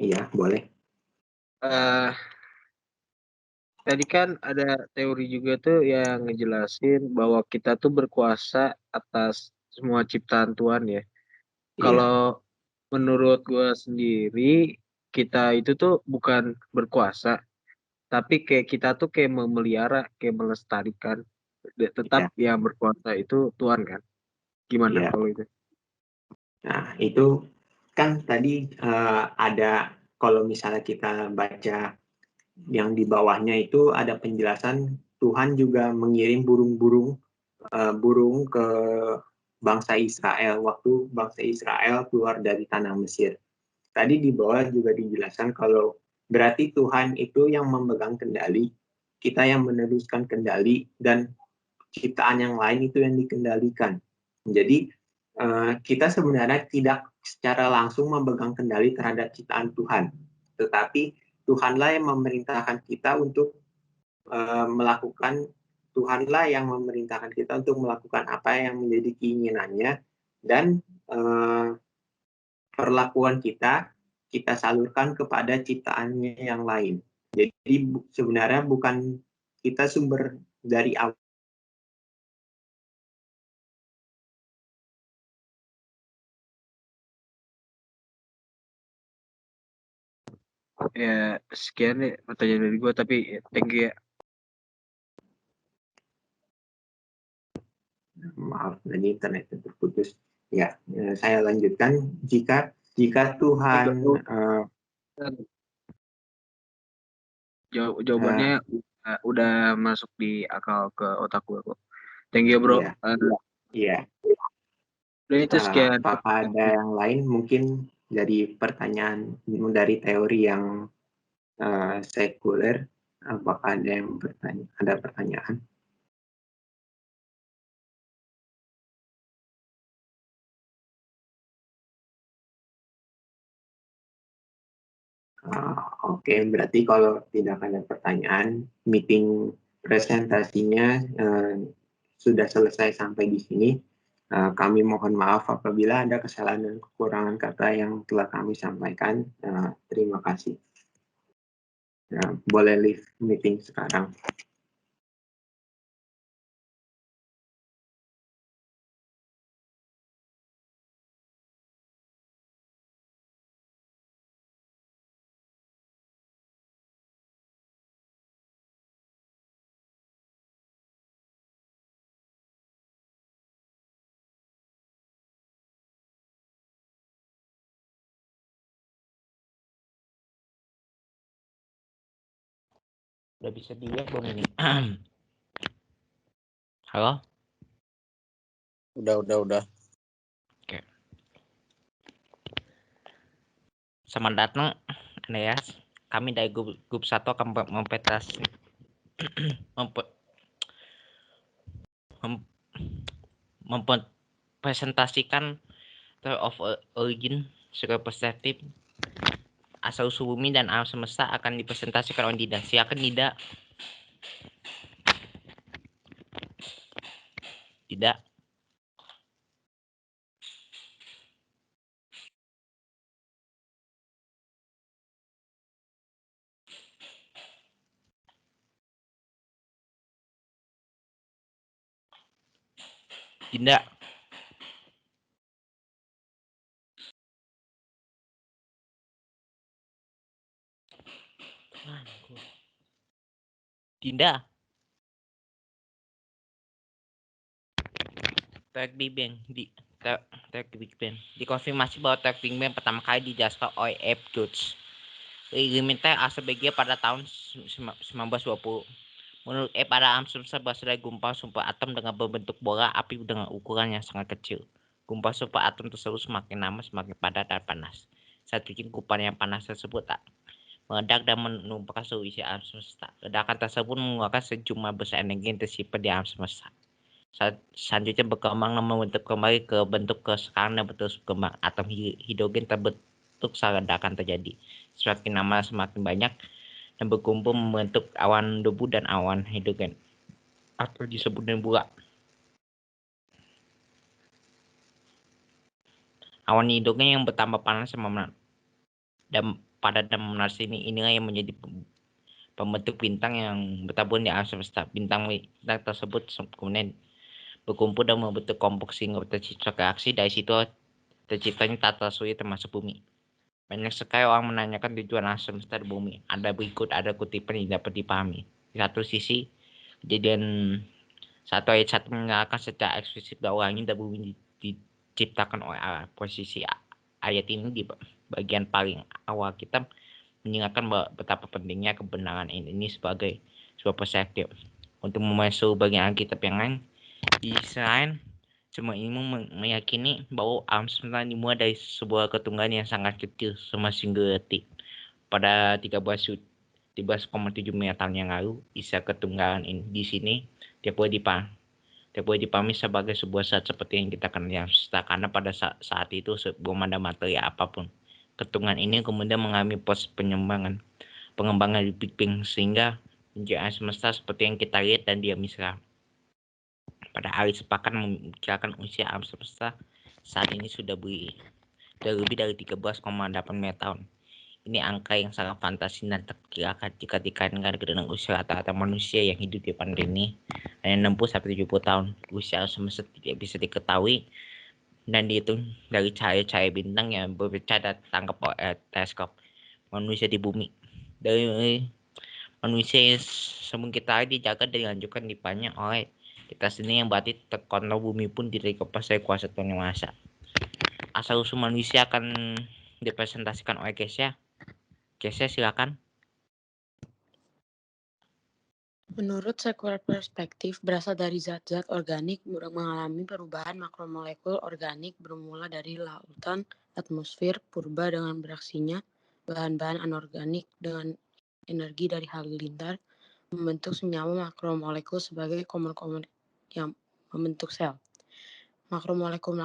Iya, boleh. Tadi kan ada teori juga tuh yang ngejelasin bahwa kita tuh berkuasa atas semua ciptaan Tuhan ya. Kalau menurut gue sendiri, kita itu tuh bukan berkuasa, tapi kayak kita tuh kayak memelihara, kayak melestarikan. Tetap yang berkuasa itu Tuhan kan. Gimana kalau itu? Nah, itu kan tadi ada, kalau misalnya kita baca yang di bawahnya itu ada penjelasan Tuhan juga mengirim burung-burung burung ke bangsa Israel waktu bangsa Israel keluar dari tanah Mesir. Tadi di bawah juga dijelaskan kalau berarti Tuhan itu yang memegang kendali, kita yang meneruskan kendali, dan ciptaan yang lain itu yang dikendalikan. Jadi kita sebenarnya tidak secara langsung memegang kendali terhadap ciptaan Tuhan, tetapi Tuhanlah yang memerintahkan kita untuk melakukan Tuhanlah yang memerintahkan kita untuk melakukan apa yang menjadi keinginannya, dan perlakuan kita salurkan kepada ciptaannya yang lain. Jadi sebenarnya bukan kita sumber dari awal. Ya, sekian deh pertanyaan dari gue, tapi thank you ya. Maaf, tadi internet terputus. Ya, saya lanjutkan. Jika Tuhan Jawabannya udah masuk di akal ke otak gue kok. Thank you bro. Iya. Udah itu sekian. Apakah ada yang lain mungkin dari pertanyaan dari teori yang sekuler? Apakah ada yang ada pertanyaan? Oke, berarti kalau tidak ada pertanyaan, meeting presentasinya sudah selesai sampai di sini. Kami mohon maaf apabila ada kesalahan dan kekurangan kata yang telah kami sampaikan. Terima kasih. Boleh leave meeting sekarang. Udah bisa dilihat belum ini? Halo? Udah. Oke. Selamat datang, Andreas. Kami dari grup 1 akan mempresentasikan Theory of Origin sebagai perspektif asal-usul bumi dan alam semesta akan dipresentasikan oleh Dida. Silakan Dida. Dida. Dinda. Dinda. Teori Big Bang dikonfirmasi bahwa teori Big Bang pertama kali dijelaskan oleh F. George Limiter Asebegia pada tahun 1920. Menurut F, pada alam semesta berasal dari gumpalan super atom dengan berbentuk bola api dengan ukuran yang sangat kecil. Gumpalan super atom tersebut semakin lama semakin padat dan panas. Saat bikin gumpalan yang panas tersebut tak meledak dan menumpahkan seluruh isi alam semesta. Ledakan tersebut mengeluarkan sejumlah besar energi yang tersimpan di alam semesta. Selanjutnya berkembang dan membentuk kembali ke bentuk sekarang dan terus berkembang. Atom hidrogen terbentuk saat ledakan terjadi. Semakin lama semakin banyak dan berkumpul membentuk awan debu dan awan hidrogen atau disebut nebula. Awan hidrogen yang bertambah panas dan padat dan menarik inilah yang menjadi pembentuk bintang yang bertabur di alam semesta. Bintang tersebut kemudian berkumpul dan membentuk kelompok sehingga tercipta reaksi. Dari situ terciptanya tata surya termasuk bumi. Banyak sekali orang menanyakan tujuan alam semesta di bumi. Ada kutipan yang dapat dipahami. Di satu sisi, kejadian 1 ayat 1 menyatakan secara eksplisit bahwa langit dan bumi diciptakan oleh Allah. Posisi ayat ini di bagian paling awal kitab mengingatkan betapa pentingnya kebenaran ini sebagai sebuah perspektif. Untuk memasuki bagian Alkitab yang lain, Di sisi lain, semua ilmu meyakini bahwa alam semesta dimulai dari sebuah ketunggangan yang sangat kecil, sama singularity. Pada 13,7 miliar tahun yang lalu, isa ketunggangan di sini dapat dipahami sebagai sebuah saat seperti yang kita kenal semesta, karena pada saat itu sebelum ada materi apapun. Ketunggangan ini kemudian mengalami proses pengembangan di Big Bang sehingga menjadi semesta seperti yang kita lihat dan diam sekarang. Pada ahli sepakat memperkirakan usia alam semesta saat ini sudah lebih dari 13,8 miliar tahun. Ini angka yang sangat fantasi dan terkirakan jika dikaitkan dengan usia rata-rata manusia yang hidup di planet ini hanya 60-70 tahun. Usia alam semesta tidak bisa diketahui dan dihitung dari cahaya-cahaya bintang yang berpecah dan ditangkap oleh teleskop manusia di bumi. Dari manusia yang sebelum kita dijaga dan dilanjutkan dipanjang oleh kita sendiri, yang berarti terkontrol bumi pun tidak dikepas dari kuasa Tuhan Yang Maha Esa. Asal-usul manusia akan dipresentasikan oleh Kesya. Kesya, silakan. Menurut sekuler perspektif, berasal dari zat-zat organik mengalami perubahan makromolekul organik bermula dari lautan, atmosfer purba dengan beraksinya bahan-bahan anorganik dengan energi dari halilintar membentuk senyawa makromolekul sebagai komponen yang membentuk sel. Makromolekul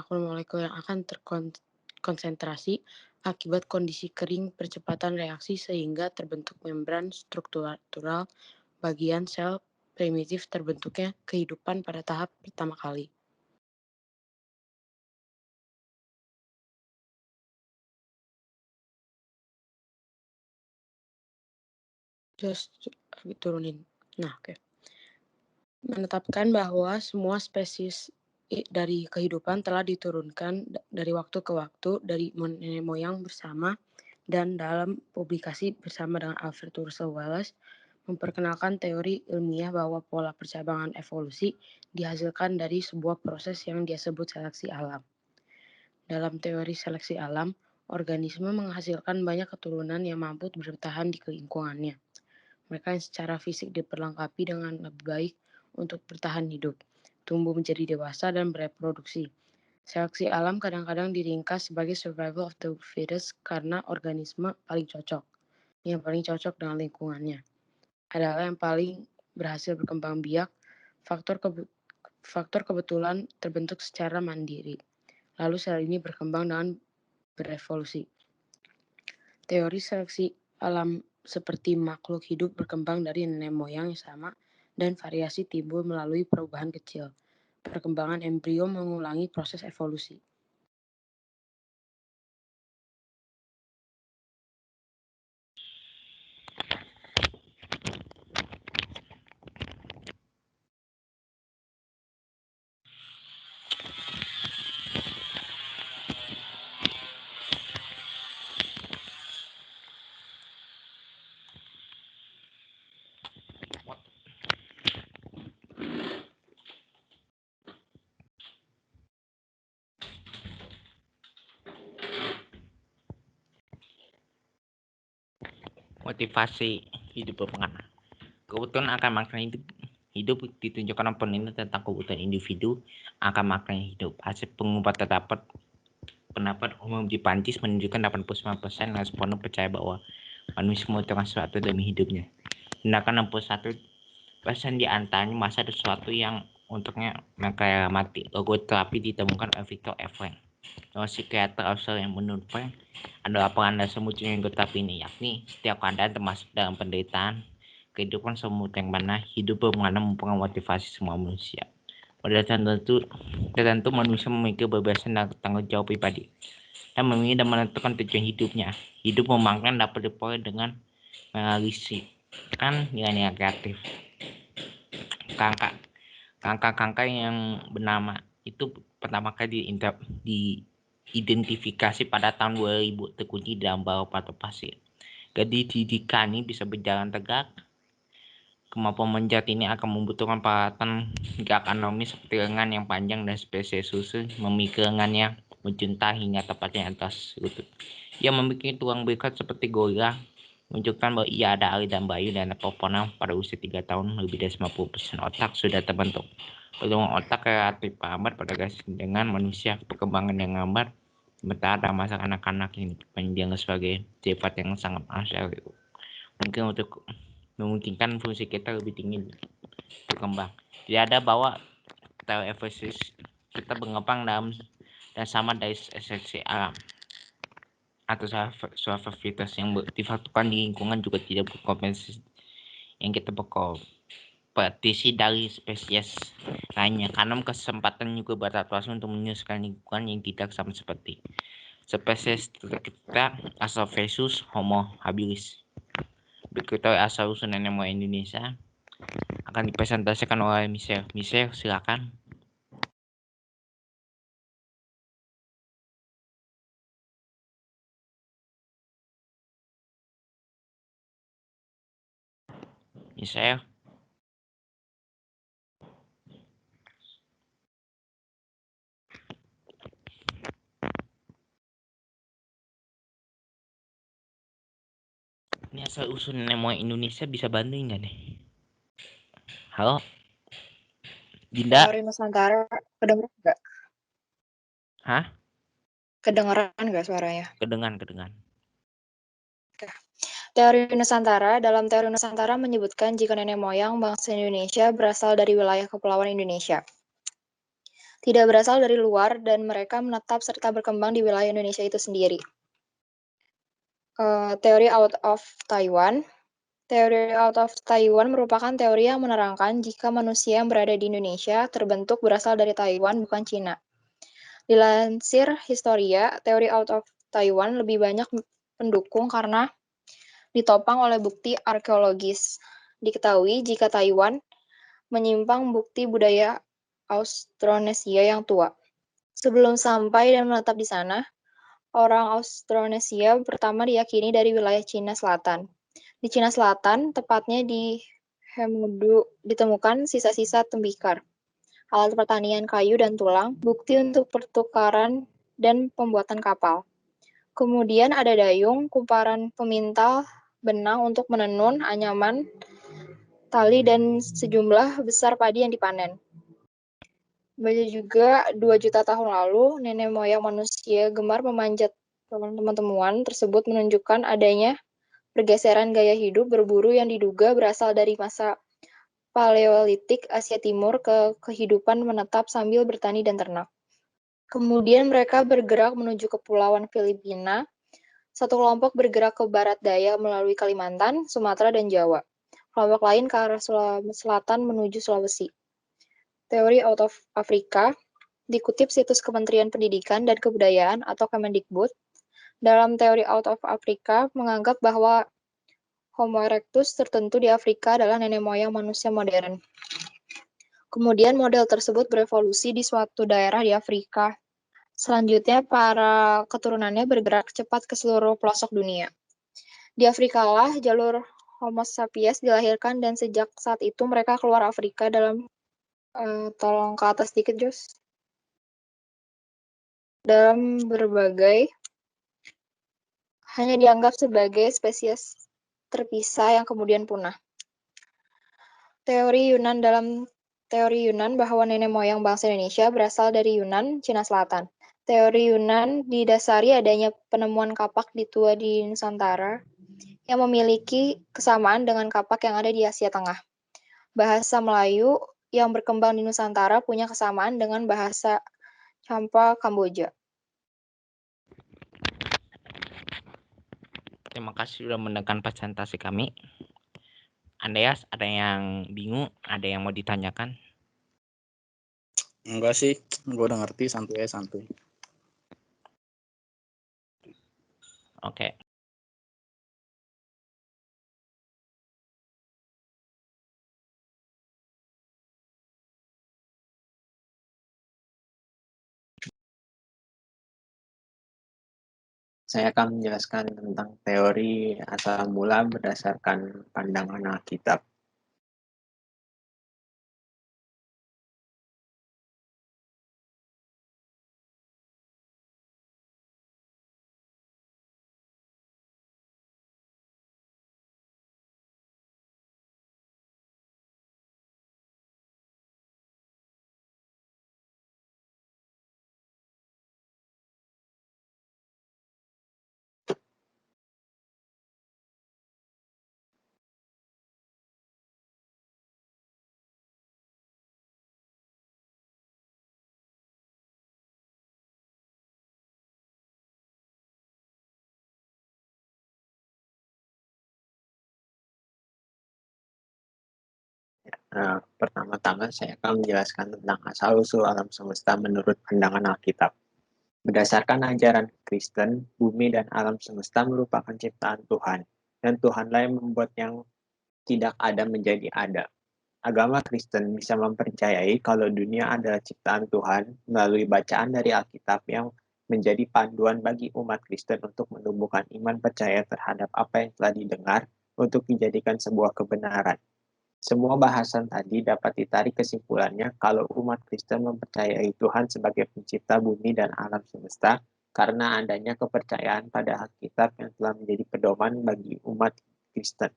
yang akan terkonsentrasi akibat kondisi kering percepatan reaksi sehingga terbentuk membran struktural bagian sel primitif terbentuknya kehidupan pada tahap pertama kali. Turunin. Menetapkan bahwa semua spesies dari kehidupan telah diturunkan dari waktu ke waktu dari nenek moyang bersama, dan dalam publikasi bersama dengan Alfred Russel Wallace memperkenalkan teori ilmiah bahwa pola percabangan evolusi dihasilkan dari sebuah proses yang dia sebut seleksi alam. Dalam teori seleksi alam, organisme menghasilkan banyak keturunan yang mampu bertahan di lingkungannya. Mereka yang secara fisik diperlengkapi dengan lebih baik untuk bertahan hidup, tumbuh menjadi dewasa, dan bereproduksi. Seleksi alam kadang-kadang diringkas sebagai survival of the fittest karena organisme yang paling cocok dengan lingkungannya adalah yang paling berhasil berkembang biak. Faktor kebetulan terbentuk secara mandiri. Lalu sel ini berkembang dengan berevolusi. Teori seleksi alam seperti makhluk hidup berkembang dari nenek moyang yang sama dan variasi timbul melalui perubahan kecil. Perkembangan embrio mengulangi proses evolusi. Motivasi hidup berpengaruh. Kebutuhan akan makna hidup ditunjukkan penelitian tentang kebutuhan individu akan makna hidup. Hasil pengumpulan terdapat pendapat umum di Prancis menunjukkan 89% responden percaya bahwa manusia membutuhkan sesuatu demi hidupnya. Sedangkan 61% di antaranya merasa ada sesuatu yang untuknya mereka mati. Logoterapi ditemukan oleh Victor F. Frank, psikiater Australia, yang menurut Frank ada laporan dasar munculnya logoterapi ini, yakni setiap keadaan termasuk dalam penderitaan kehidupan semut yang mana hidup bermakna mempunyai motivasi semua manusia. Pada tertentu manusia memiliki kebebasan dan tanggung jawab pribadi dan memilih dan menentukan tujuan hidupnya. Hidup memangkan dapat diperoleh dengan merealisasikan nilai-nilai kreatif. Kakak yang bernama itu pertama kali diidentifikasi pada tahun 2000, terkunci dalam bawah batu pasir. Gadis didikan ini bisa berjalan tegak. Kemampuan menjat ini akan membutuhkan peralatan gerak anatomi seperti lengan yang panjang dan spesies susu, memiliki lengannya menjunta hingga tepatnya atas lutut. Ia memiliki tulang berikat seperti gorila menunjukkan bahwa ia ada Ali dan Bayu dan Popona pada usia 3 tahun lebih dari 90% otak sudah terbentuk. Perkembangan otak kreatif Pak Ahmad pada garis dengan manusia perkembangan yang lambat sementara dalam masa anak-anak ini dianggap sebagai sifat yang sangat manusiawi. Mungkin untuk memungkinkan fungsi kita lebih tinggi berkembang. Tidak ada bahwa teori evolusi kita berkembang dalam dan sama dari seleksi alam atau survivitas yang difaktorkan di lingkungan juga tidak berkompensasi yang kita berkompetisi dari spesies lainnya karena kesempatan juga bertransaksi untuk menyelesaikan lingkungan yang tidak sama seperti spesies kita Astrophaeus Homo habilis. Berikut asal usul nenek moyang Indonesia akan dipresentasikan oleh Michelle. Michelle, silakan. Michelle. Ini asal usul nenek moyang Indonesia bisa bantuin nggak nih? Halo? Dinda? Teori Nusantara, kedengeran nggak? Hah? Kedengeran nggak suaranya? Kedengan. Teori Nusantara, dalam teori Nusantara menyebutkan jika nenek moyang bangsa Indonesia berasal dari wilayah kepulauan Indonesia. Tidak berasal dari luar dan mereka menetap serta berkembang di wilayah Indonesia itu sendiri. Teori out of Taiwan. Teori out of Taiwan merupakan teori yang menerangkan jika manusia yang berada di Indonesia terbentuk berasal dari Taiwan, bukan Cina. Dilansir Historia, teori out of Taiwan lebih banyak pendukung karena ditopang oleh bukti arkeologis. Diketahui jika Taiwan menyimpang bukti budaya Austronesia yang tua. Sebelum sampai dan menetap di sana, orang Austronesia pertama diyakini dari wilayah Cina Selatan. Di Cina Selatan, tepatnya di Hemudu, ditemukan sisa-sisa tembikar, alat pertanian kayu dan tulang, bukti untuk pertukaran dan pembuatan kapal. Kemudian ada dayung, kumparan pemintal, benang untuk menenun, anyaman, tali, dan sejumlah besar padi yang dipanen. Baca juga 2 juta tahun lalu, nenek moyang manusia gemar memanjat teman-teman tersebut menunjukkan adanya pergeseran gaya hidup berburu yang diduga berasal dari masa Paleolitik Asia Timur ke kehidupan menetap sambil bertani dan ternak. Kemudian mereka bergerak menuju Kepulauan Filipina. Satu kelompok bergerak ke barat daya melalui Kalimantan, Sumatera, dan Jawa. Kelompok lain ke arah selatan menuju Sulawesi. Teori out of Africa dikutip situs Kementerian Pendidikan dan Kebudayaan atau Kemendikbud. Dalam teori out of Africa menganggap bahwa Homo erectus tertentu di Afrika adalah nenek moyang manusia modern. Kemudian model tersebut berevolusi di suatu daerah di Afrika. Selanjutnya, para keturunannya bergerak cepat ke seluruh pelosok dunia. Di Afrika lah jalur Homo sapiens dilahirkan dan sejak saat itu mereka keluar Afrika dalam tolong ke atas dikit, Jos. Dalam berbagai hanya dianggap sebagai spesies terpisah yang kemudian punah. Teori Yunan dalam teori Yunan bahwa nenek moyang bangsa Indonesia berasal dari Yunan, Cina Selatan. Teori Yunan didasari adanya penemuan kapak di tua di Nusantara yang memiliki kesamaan dengan kapak yang ada di Asia Tengah. Bahasa Melayu yang berkembang di Nusantara punya kesamaan dengan bahasa Champa Kamboja. Terima kasih sudah mendengarkan presentasi kami. Andreas, ada yang bingung? Ada yang mau ditanyakan? Enggak sih, gue udah ngerti, santuy. Oke. Saya akan menjelaskan tentang teori asal mula berdasarkan pandangan Alkitab. Pertama-tama saya akan menjelaskan tentang asal-usul alam semesta menurut pandangan Alkitab. Berdasarkan ajaran Kristen, bumi dan alam semesta merupakan ciptaan Tuhan, dan Tuhanlah yang membuat yang tidak ada menjadi ada. Agama Kristen bisa mempercayai kalau dunia adalah ciptaan Tuhan melalui bacaan dari Alkitab yang menjadi panduan bagi umat Kristen untuk menumbuhkan iman percaya terhadap apa yang telah didengar untuk dijadikan sebuah kebenaran. Semua bahasan tadi dapat ditarik kesimpulannya kalau umat Kristen mempercayai Tuhan sebagai pencipta bumi dan alam semesta karena adanya kepercayaan pada Alkitab yang telah menjadi pedoman bagi umat Kristen.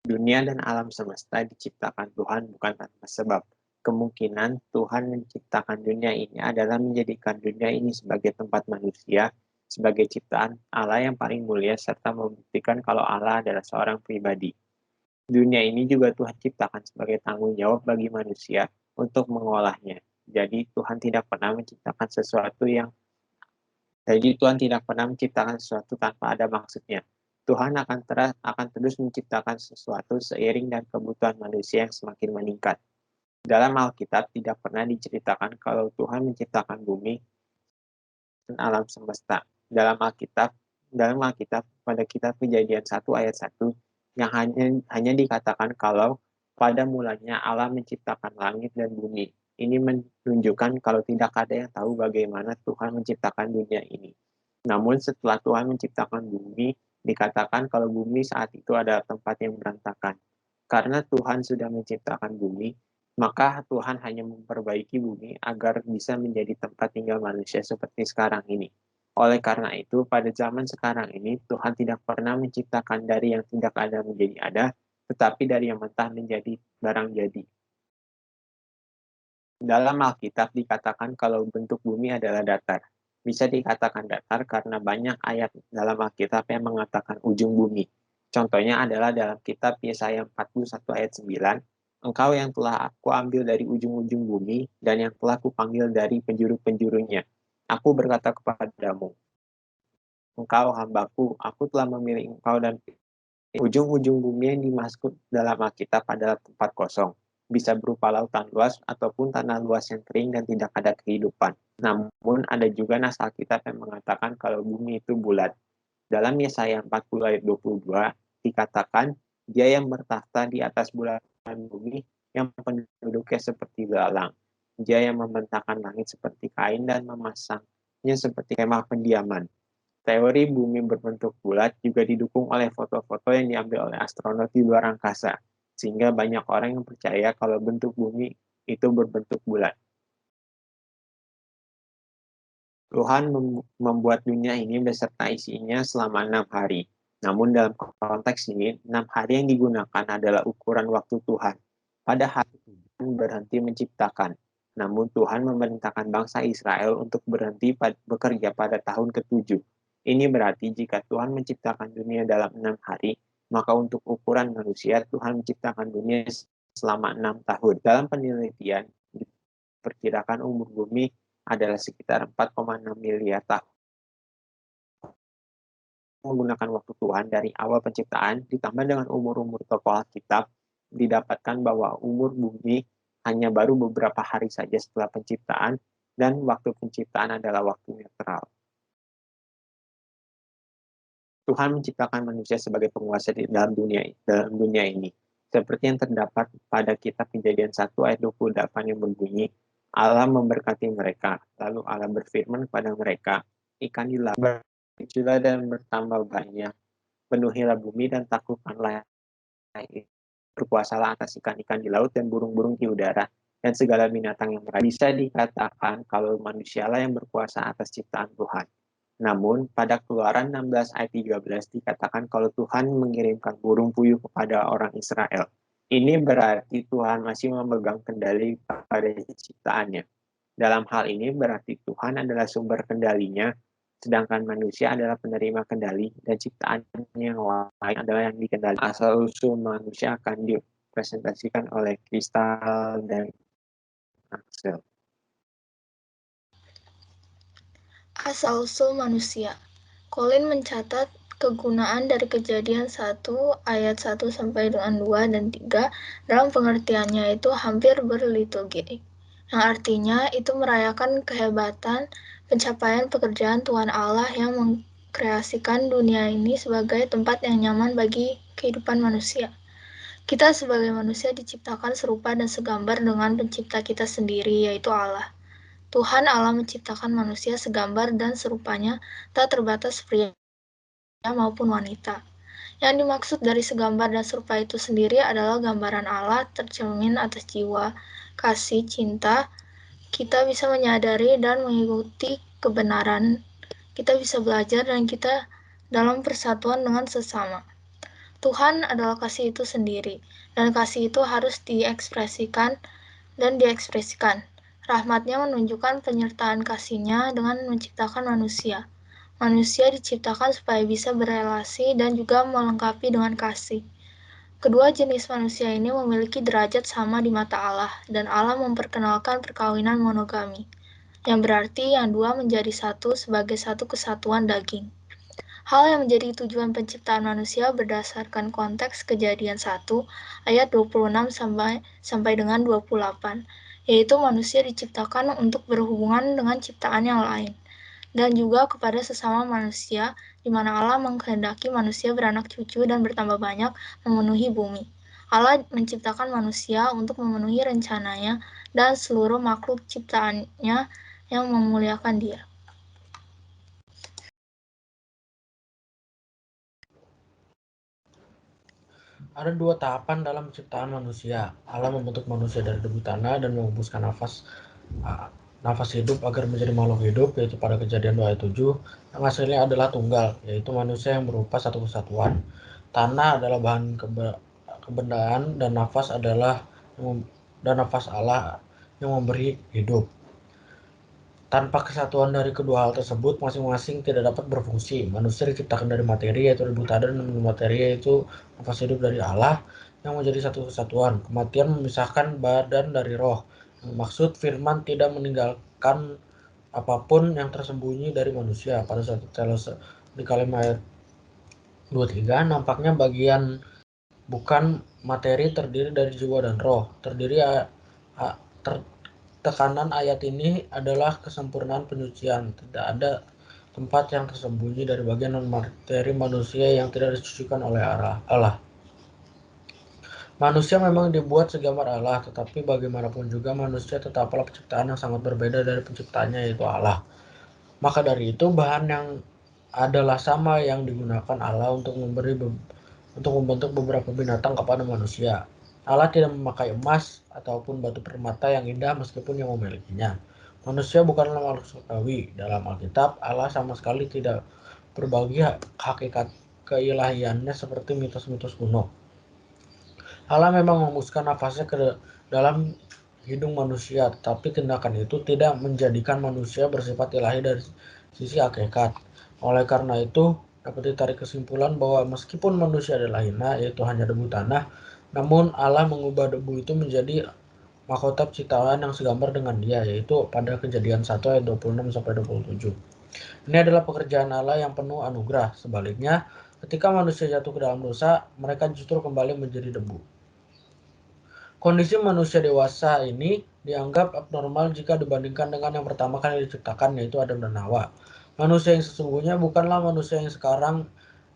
Dunia dan alam semesta diciptakan Tuhan bukan tanpa sebab. Kemungkinan Tuhan menciptakan dunia ini adalah menjadikan dunia ini sebagai tempat manusia, sebagai ciptaan Allah yang paling mulia, serta membuktikan kalau Allah adalah seorang pribadi. Dunia ini juga Tuhan ciptakan sebagai tanggung jawab bagi manusia untuk mengolahnya. Jadi Tuhan tidak pernah menciptakan sesuatu tanpa ada maksudnya. Tuhan akan terus menciptakan sesuatu seiring dan kebutuhan manusia yang semakin meningkat. Dalam Alkitab tidak pernah diceritakan kalau Tuhan menciptakan bumi dan alam semesta. Dalam Alkitab pada kitab Kejadian 1 ayat 1 yang hanya dikatakan kalau pada mulanya Allah menciptakan langit dan bumi. Ini menunjukkan kalau tidak ada yang tahu bagaimana Tuhan menciptakan dunia ini. Namun setelah Tuhan menciptakan bumi, dikatakan kalau bumi saat itu adalah tempat yang berantakan. Karena Tuhan sudah menciptakan bumi, maka Tuhan hanya memperbaiki bumi agar bisa menjadi tempat tinggal manusia seperti sekarang ini. Oleh karena itu, pada zaman sekarang ini, Tuhan tidak pernah menciptakan dari yang tidak ada menjadi ada, tetapi dari yang mentah menjadi barang jadi. Dalam Alkitab dikatakan kalau bentuk bumi adalah datar. Bisa dikatakan datar karena banyak ayat dalam Alkitab yang mengatakan ujung bumi. Contohnya adalah dalam kitab Yesaya 41 ayat 9, Engkau yang telah aku ambil dari ujung-ujung bumi, dan yang telah kupanggil dari penjuru-penjurunya. Aku berkata kepadamu, Engkau hambaku, aku telah memilih engkau dan ujung-ujung bumi yang dimaksud dalam Alkitab adalah tempat kosong. Bisa berupa lautan luas ataupun tanah luas yang kering dan tidak ada kehidupan. Namun ada juga nas Alkitab yang mengatakan kalau bumi itu bulat. Dalam Yesaya 40 ayat 22 dikatakan dia yang bertakhta di atas bulatan bumi yang penduduknya seperti belalang. Dia yang membentangkan langit seperti kain dan memasangnya seperti kemah pendiaman. Teori bumi berbentuk bulat juga didukung oleh foto-foto yang diambil oleh astronot di luar angkasa, sehingga banyak orang yang percaya kalau bentuk bumi itu berbentuk bulat. Tuhan membuat dunia ini beserta isinya selama 6 hari. Namun dalam konteks ini, 6 hari yang digunakan adalah ukuran waktu Tuhan. Pada hari Tuhan berhenti menciptakan. Namun Tuhan memerintahkan bangsa Israel untuk berhenti bekerja pada tahun ke-7. Ini berarti jika Tuhan menciptakan dunia dalam 6 hari, maka untuk ukuran manusia, Tuhan menciptakan dunia selama 6 tahun. Dalam penelitian, diperkirakan umur bumi adalah sekitar 4,6 miliar tahun. Menggunakan waktu Tuhan dari awal penciptaan, ditambah dengan umur-umur tokoh Alkitab, didapatkan bahwa umur bumi hanya baru beberapa hari saja setelah penciptaan, dan waktu penciptaan adalah waktu netral. Tuhan menciptakan manusia sebagai penguasa di dalam dunia ini. Seperti yang terdapat pada kitab Kejadian 1 ayat 28 yang berbunyi, Allah memberkati mereka, lalu Allah berfirman kepada mereka, ikan di laut berkecillah dan bertambah banyak, penuhilah bumi dan taklukkanlah, berkuasalah atas ikan-ikan di laut dan burung-burung di udara, dan segala binatang yang merayap. Bisa dikatakan kalau manusialah yang berkuasa atas ciptaan Tuhan. Namun, pada Keluaran 16 ayat 13 dikatakan kalau Tuhan mengirimkan burung puyuh kepada orang Israel. Ini berarti Tuhan masih memegang kendali pada ciptaannya. Dalam hal ini berarti Tuhan adalah sumber kendalinya, sedangkan manusia adalah penerima kendali, dan ciptaan yang lain adalah yang dikendalikan. Asal-usul manusia akan dipresentasikan oleh Kristal dan Axel. Asal-usul manusia. Colin mencatat kegunaan dari Kejadian 1 ayat 1 sampai dengan 2 dan 3 dalam pengertiannya itu hampir berliturgi, yang artinya itu merayakan kehebatan pencapaian pekerjaan Tuhan Allah yang mengkreasikan dunia ini sebagai tempat yang nyaman bagi kehidupan manusia. Kita sebagai manusia diciptakan serupa dan segambar dengan pencipta kita sendiri, yaitu Allah. Tuhan Allah menciptakan manusia segambar dan serupanya, tak terbatas pria maupun wanita. Yang dimaksud dari segambar dan serupa itu sendiri adalah gambaran Allah tercermin atas jiwa, kasih, cinta. Kita bisa menyadari dan mengikuti kebenaran. Kita bisa belajar dan kita dalam persatuan dengan sesama. Tuhan adalah kasih itu sendiri, dan kasih itu harus diekspresikan dan diekspresikan. Rahmatnya menunjukkan penyertaan kasihnya dengan menciptakan manusia. Manusia diciptakan supaya bisa berelasi dan juga melengkapi dengan kasih. Kedua jenis manusia ini memiliki derajat sama di mata Allah, dan Allah memperkenalkan perkawinan monogami, yang berarti yang dua menjadi satu sebagai satu kesatuan daging. Hal yang menjadi tujuan penciptaan manusia berdasarkan konteks Kejadian 1 ayat 26 sampai dengan 28, yaitu manusia diciptakan untuk berhubungan dengan ciptaan yang lain, dan juga kepada sesama manusia, di mana Allah mengkehendaki manusia beranak cucu dan bertambah banyak memenuhi bumi. Allah menciptakan manusia untuk memenuhi rencananya dan seluruh makhluk ciptaannya yang memuliakan Dia. Ada dua tahapan dalam penciptaan manusia. Allah membentuk manusia dari debu tanah dan mengembuskan nafas hidup agar menjadi makhluk hidup, yaitu pada Kejadian 2 ayat 7, yang hasilnya adalah tunggal, yaitu manusia yang berupa satu kesatuan. Tanah adalah bahan kebendaan dan nafas Allah yang memberi hidup. Tanpa kesatuan dari kedua hal tersebut, masing-masing tidak dapat berfungsi. Manusia diciptakan dari materi, yaitu debu tanah, dan materi, yaitu nafas hidup dari Allah, yang menjadi satu kesatuan. Kematian memisahkan badan dari roh. Maksud firman tidak meninggalkan apapun yang tersembunyi dari manusia. Pada saat di kalimat 23, nampaknya bagian bukan materi terdiri dari jiwa dan roh. Tekanan ayat ini adalah kesempurnaan penyucian. Tidak ada tempat yang tersembunyi dari bagian non-materi manusia yang tidak disucikan oleh Allah. Manusia memang dibuat segambar Allah, tetapi bagaimanapun juga manusia tetaplah penciptaan yang sangat berbeda dari penciptanya, yaitu Allah. Maka dari itu, bahan yang adalah sama yang digunakan Allah untuk membentuk beberapa binatang kepada manusia. Allah tidak memakai emas ataupun batu permata yang indah meskipun yang memilikinya. Manusia bukanlah makhluk surgawi. Dalam Alkitab, Allah sama sekali tidak berbagi hakikat keilahiannya seperti mitos-mitos kuno. Allah memang mengembuskan nafasnya ke dalam hidung manusia, tetapi tindakan itu tidak menjadikan manusia bersifat ilahi dari sisi hakikat. Oleh karena itu, dapat ditarik kesimpulan bahwa meskipun manusia adalah hina, yaitu hanya debu tanah, namun Allah mengubah debu itu menjadi mahkota ciptaan yang segambar dengan Dia, yaitu pada Kejadian 1 ayat 26-27. Ini adalah pekerjaan Allah yang penuh anugerah. Sebaliknya, ketika manusia jatuh ke dalam dosa, mereka justru kembali menjadi debu. Kondisi manusia dewasa ini dianggap abnormal jika dibandingkan dengan yang pertama kali diciptakan, yaitu Adam dan Hawa. Manusia yang sesungguhnya bukanlah manusia yang sekarang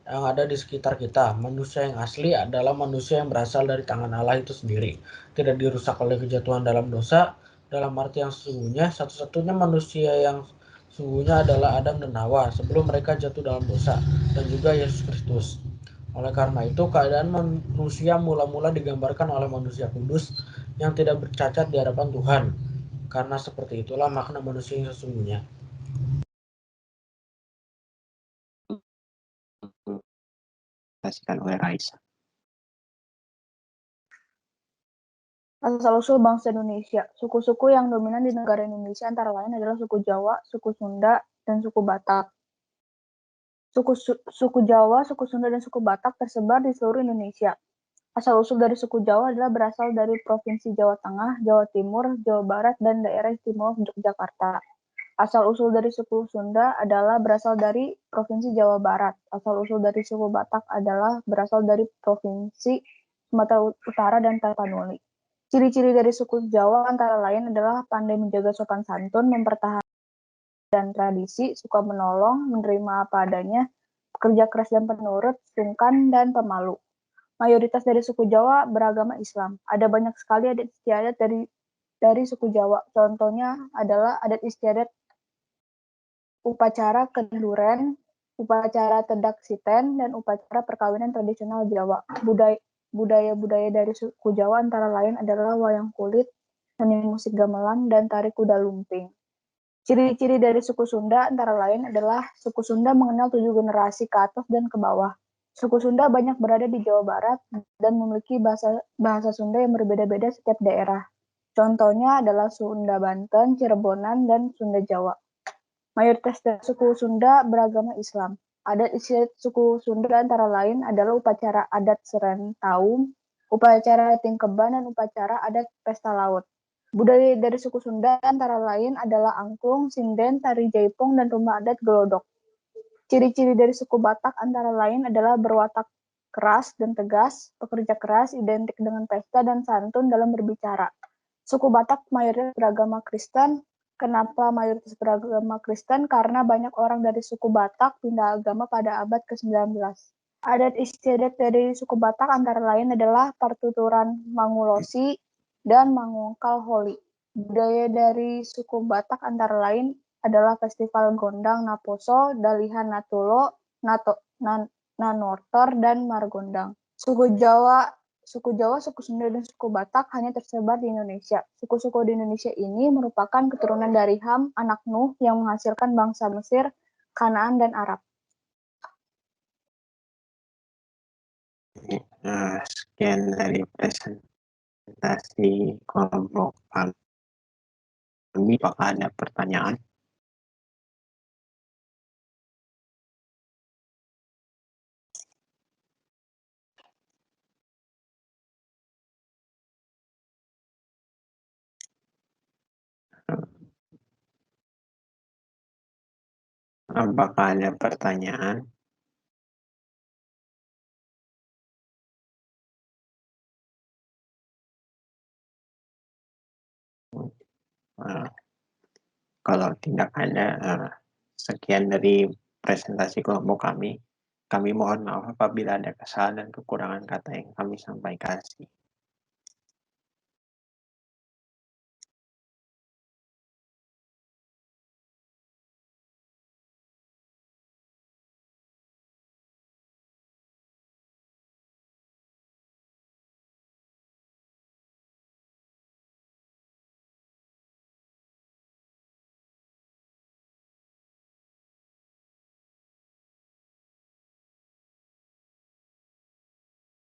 yang ada di sekitar kita. Manusia yang asli adalah manusia yang berasal dari tangan Allah itu sendiri. Tidak dirusak oleh kejatuhan dalam dosa. Dalam arti yang sesungguhnya, satu-satunya manusia yang sesungguhnya adalah Adam dan Hawa sebelum mereka jatuh dalam dosa, dan juga Yesus Kristus. Oleh karena itu, keadaan manusia mula-mula digambarkan oleh manusia kudus yang tidak bercacat di hadapan Tuhan. Karena seperti itulah makna manusia yang sesungguhnya. Oleh Raisa. Asal-usul bangsa Indonesia. Suku-suku yang dominan di negara Indonesia antara lain adalah suku Jawa, suku Sunda, dan suku Batak. Suku Jawa, suku Sunda, dan suku Batak tersebar di seluruh Indonesia. Asal-usul dari suku Jawa adalah berasal dari Provinsi Jawa Tengah, Jawa Timur, Jawa Barat, dan daerah istimewa Yogyakarta. Asal-usul dari suku Sunda adalah berasal dari Provinsi Jawa Barat. Asal-usul dari suku Batak adalah berasal dari Provinsi Sumatera Utara dan Tapanuli. Ciri-ciri dari suku Jawa antara lain adalah pandai menjaga sopan santun, mempertahankan dan tradisi, suka menolong, menerima apa adanya, pekerja keras dan penurut, sungkan, dan pemalu. Mayoritas dari suku Jawa beragama Islam. Ada banyak sekali adat istiadat dari suku Jawa. Contohnya adalah adat istiadat upacara kenduren, upacara tedak siten, dan upacara perkawinan tradisional Jawa. Budaya-budaya dari suku Jawa antara lain adalah wayang kulit, seni musik gamelan, dan tari kuda lumping. Ciri-ciri dari suku Sunda antara lain adalah suku Sunda mengenal 7 generasi ke atas dan ke bawah. Suku Sunda banyak berada di Jawa Barat dan memiliki bahasa Sunda yang berbeda-beda setiap daerah. Contohnya adalah Sunda Banten, Cirebonan, dan Sunda Jawa. Mayoritas dari suku Sunda beragama Islam. Adat istiadat suku Sunda antara lain adalah upacara adat Serentaum, upacara Tingkeban, dan upacara adat Pesta Laut. Budaya dari suku Sunda antara lain adalah angklung, sinden, tari jaipong, dan rumah adat gelodok. Ciri-ciri dari suku Batak antara lain adalah berwatak keras dan tegas, pekerja keras, identik dengan pesta dan santun dalam berbicara. Suku Batak mayoritas beragama Kristen. Kenapa mayoritas beragama Kristen? Karena banyak orang dari suku Batak pindah agama pada abad ke-19. Adat istiadat dari suku Batak antara lain adalah pertuturan Mangulosi dan Mangungkal Holi. Budaya dari suku Batak antara lain adalah Festival Gondang Naposo, Dalihan Natulo, Nanortor, dan Margondang. Suku Jawa, suku Sunda, dan suku Batak hanya tersebar di Indonesia. Suku-suku di Indonesia ini merupakan keturunan dari Ham, anak Nuh, yang menghasilkan bangsa Mesir, Kanaan, dan Arab. Sekian dari presentasi kelompok kami. Apakah ada pertanyaan? Apakah ada pertanyaan? Kalau tidak ada, sekian dari presentasi kelompok kami. Kami mohon maaf apabila ada kesalahan dan kekurangan kata yang kami sampaikan.